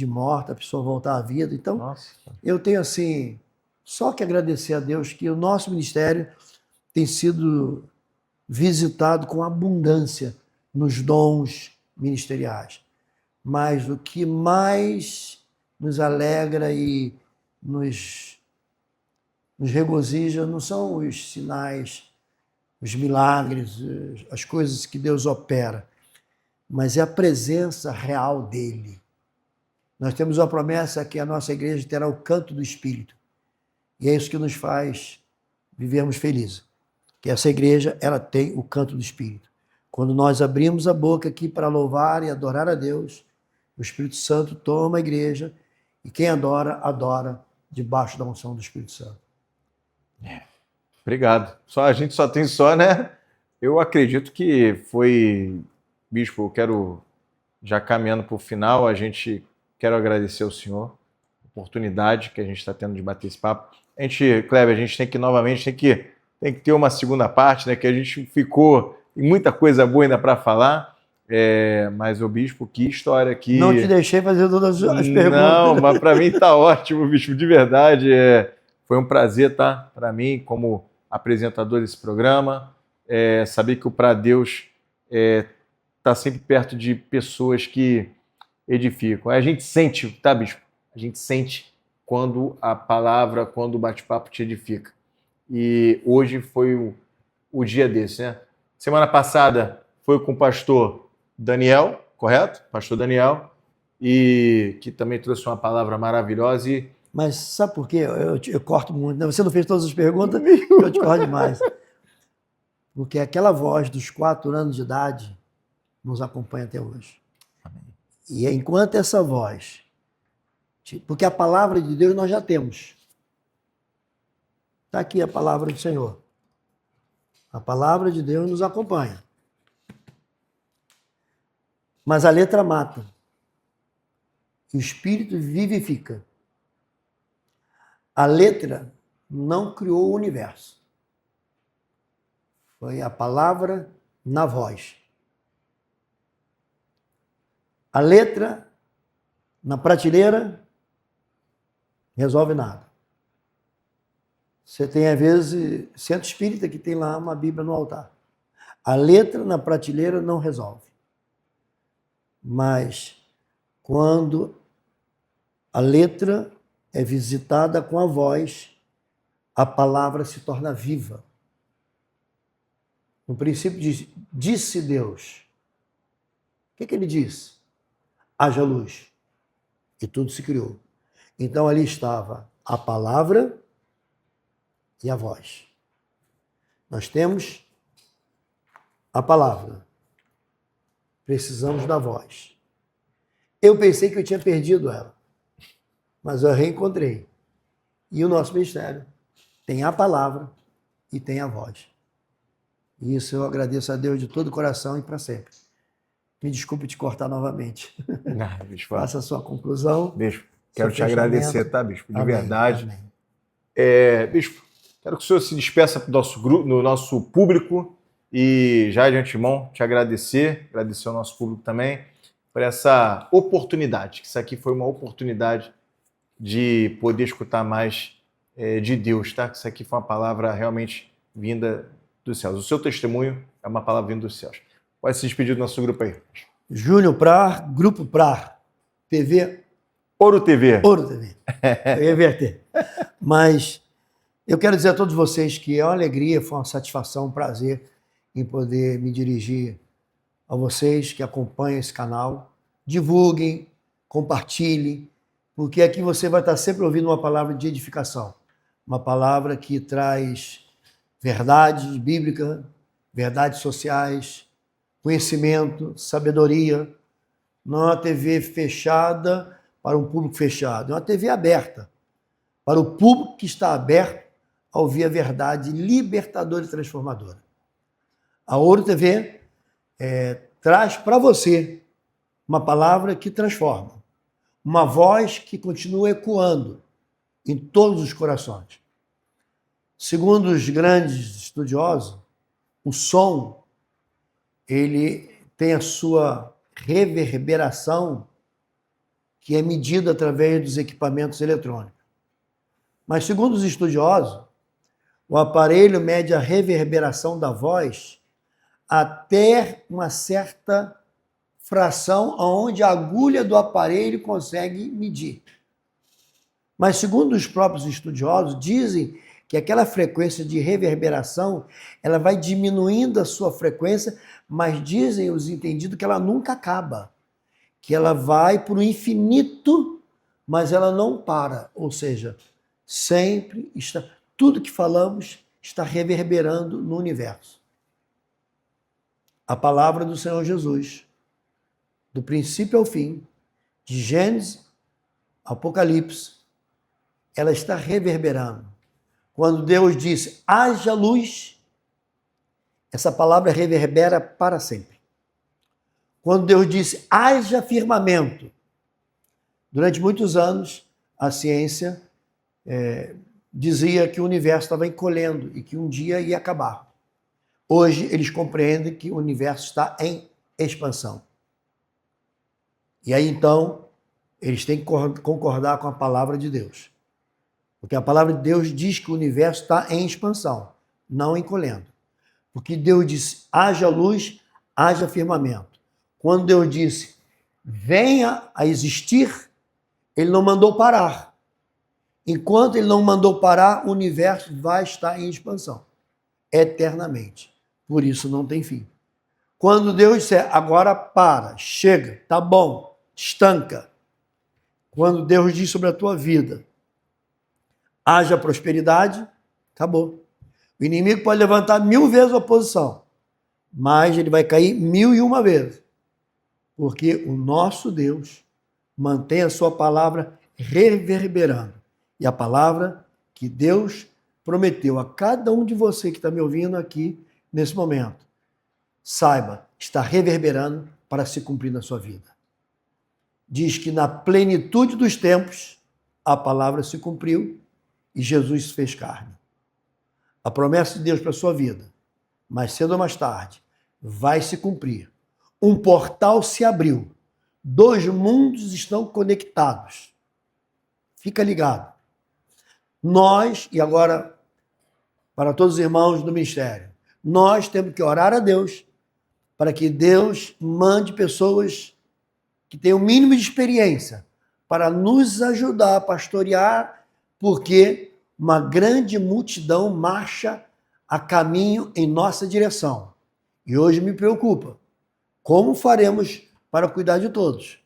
morta, a pessoa voltar à vida. Então, Nossa. Eu tenho assim, só que agradecer a Deus que o nosso ministério tem sido visitado com abundância nos dons ministeriais. Mas o que mais nos alegra e nos regozija não são os sinais, os milagres, as coisas que Deus opera, mas é a presença real dele. Nós temos uma promessa que a nossa igreja terá o canto do Espírito. E é isso que nos faz vivermos felizes. Que essa igreja, ela tem o canto do Espírito. Quando nós abrimos a boca aqui para louvar e adorar a Deus, o Espírito Santo toma a igreja e quem adora, adora debaixo da unção do Espírito Santo. Obrigado. A gente só tem né? Eu acredito que foi... Bispo, eu quero, já caminhando para o final, quero agradecer ao senhor a oportunidade que a gente está tendo de bater esse papo. Kleber, a gente tem que novamente, tem que ter uma segunda parte, né? Que a gente ficou em muita coisa boa ainda para falar. Mas o Bispo, que história aqui. Não te deixei fazer todas as perguntas. Não, mas para mim está ótimo, Bispo, de verdade. Foi um prazer, tá? Para mim, como apresentador desse programa, saber que o Pra Deus está sempre perto de pessoas que edificam. A gente sente, tá, Bispo? A gente sente quando a palavra, quando o bate-papo te edifica. E hoje foi o dia desse, né? Semana passada foi com o pastor Daniel, correto? Pastor Daniel, e que também trouxe uma palavra maravilhosa. Mas sabe por quê? Eu corto muito. Você não fez todas as perguntas, eu te corto demais. Porque aquela voz dos 4 anos de idade nos acompanha até hoje. Amém. E enquanto essa voz... Porque a palavra de Deus nós já temos. Está aqui a palavra do Senhor. A palavra de Deus nos acompanha. Mas a letra mata. E o Espírito vivifica. A letra não criou o universo. Foi a palavra na voz. A letra na prateleira resolve nada. Você tem, às vezes, centro espírita que tem lá uma Bíblia no altar. A letra na prateleira não resolve. Mas, quando a letra é visitada com a voz, a palavra se torna viva. No princípio disse Deus. O que ele disse? Haja luz. E tudo se criou. Então ali estava a palavra e a voz. Nós temos a palavra. Precisamos da voz. Eu pensei que eu tinha perdido ela, mas eu a reencontrei. E o nosso ministério tem a palavra e tem a voz. E isso eu agradeço a Deus de todo o coração e para sempre. Me desculpe te cortar novamente. Não, bispo. Faça a sua conclusão. Bispo, quero te fechamento. agradecer, tá, bispo? De Amém, verdade. amém. Bispo, quero que o senhor se despeça do nosso grupo, no nosso público e já de antemão te agradecer ao nosso público também por essa oportunidade, que isso aqui foi uma oportunidade de poder escutar mais de Deus, tá? Que isso aqui foi uma palavra realmente vinda dos céus. O seu testemunho é uma palavra vinda dos céus. Pode se despedir do nosso grupo aí. Júnior Prar, Grupo Prar, TV Ouro TV. Ouro TV. Eu ia inverter. Mas eu quero dizer a todos vocês que é uma alegria, foi uma satisfação, um prazer em poder me dirigir a vocês que acompanham esse canal. Divulguem, compartilhem, porque aqui você vai estar sempre ouvindo uma palavra de edificação, uma palavra que traz verdade bíblica, verdades sociais, conhecimento, sabedoria. Não é uma TV fechada para um público fechado, é uma TV aberta para o público que está aberto a ouvir a verdade libertadora e transformadora. A Ouro TV traz para você uma palavra que transforma, uma voz que continua ecoando em todos os corações. Segundo os grandes estudiosos, o som ele tem a sua reverberação que é medida através dos equipamentos eletrônicos. Mas, segundo os estudiosos, o aparelho mede a reverberação da voz até uma certa fração onde a agulha do aparelho consegue medir. Mas, segundo os próprios estudiosos, dizem que aquela frequência de reverberação ela vai diminuindo a sua frequência, mas dizem os entendidos que ela nunca acaba, que ela vai para o infinito, mas ela não para, ou seja, sempre está, tudo que falamos está reverberando no universo. A palavra do Senhor Jesus, do princípio ao fim, de Gênesis ao Apocalipse, ela está reverberando. Quando Deus disse, haja luz, essa palavra reverbera para sempre. Quando Deus disse, haja firmamento, durante muitos anos, a ciência dizia que o universo estava encolhendo e que um dia ia acabar. Hoje, eles compreendem que o universo está em expansão. E aí, então, eles têm que concordar com a palavra de Deus. Porque a palavra de Deus diz que o universo está em expansão, não encolhendo. Porque Deus disse, haja luz, haja firmamento. Quando Deus disse, venha a existir, ele não mandou parar. Enquanto ele não mandou parar, o universo vai estar em expansão, eternamente. Por isso não tem fim. Quando Deus disser, agora para, chega, tá bom, estanca. Quando Deus diz sobre a tua vida, haja prosperidade, acabou. O inimigo pode levantar 1000 vezes a oposição, mas ele vai cair 1001 vezes. Porque o nosso Deus mantém a sua palavra reverberando. E a palavra que Deus prometeu a cada um de você que está me ouvindo aqui nesse momento, saiba, está reverberando para se cumprir na sua vida. Diz que na plenitude dos tempos, a palavra se cumpriu e Jesus se fez carne. A promessa de Deus para a sua vida, mais cedo ou mais tarde, vai se cumprir. Um portal se abriu. 2 mundos estão conectados. Fica ligado. Nós, e agora para todos os irmãos do ministério, nós temos que orar a Deus para que Deus mande pessoas que tenham o mínimo de experiência para nos ajudar a pastorear, porque uma grande multidão marcha a caminho em nossa direção. E hoje me preocupa. Como faremos para cuidar de todos?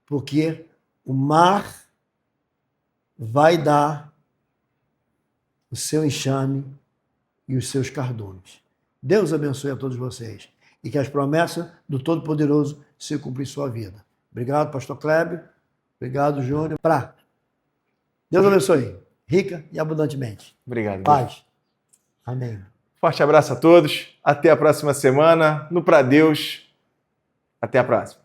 Porque o mar vai dar o seu enxame e os seus cardumes. Deus abençoe a todos vocês. e que as promessas do Todo-Poderoso se cumprem em sua vida. Obrigado, pastor Kleber. Obrigado, Júnior. Deus abençoe, rica e abundantemente. Obrigado. Paz. Amém. Forte abraço a todos. Até a próxima semana no Pra Deus. Até a próxima.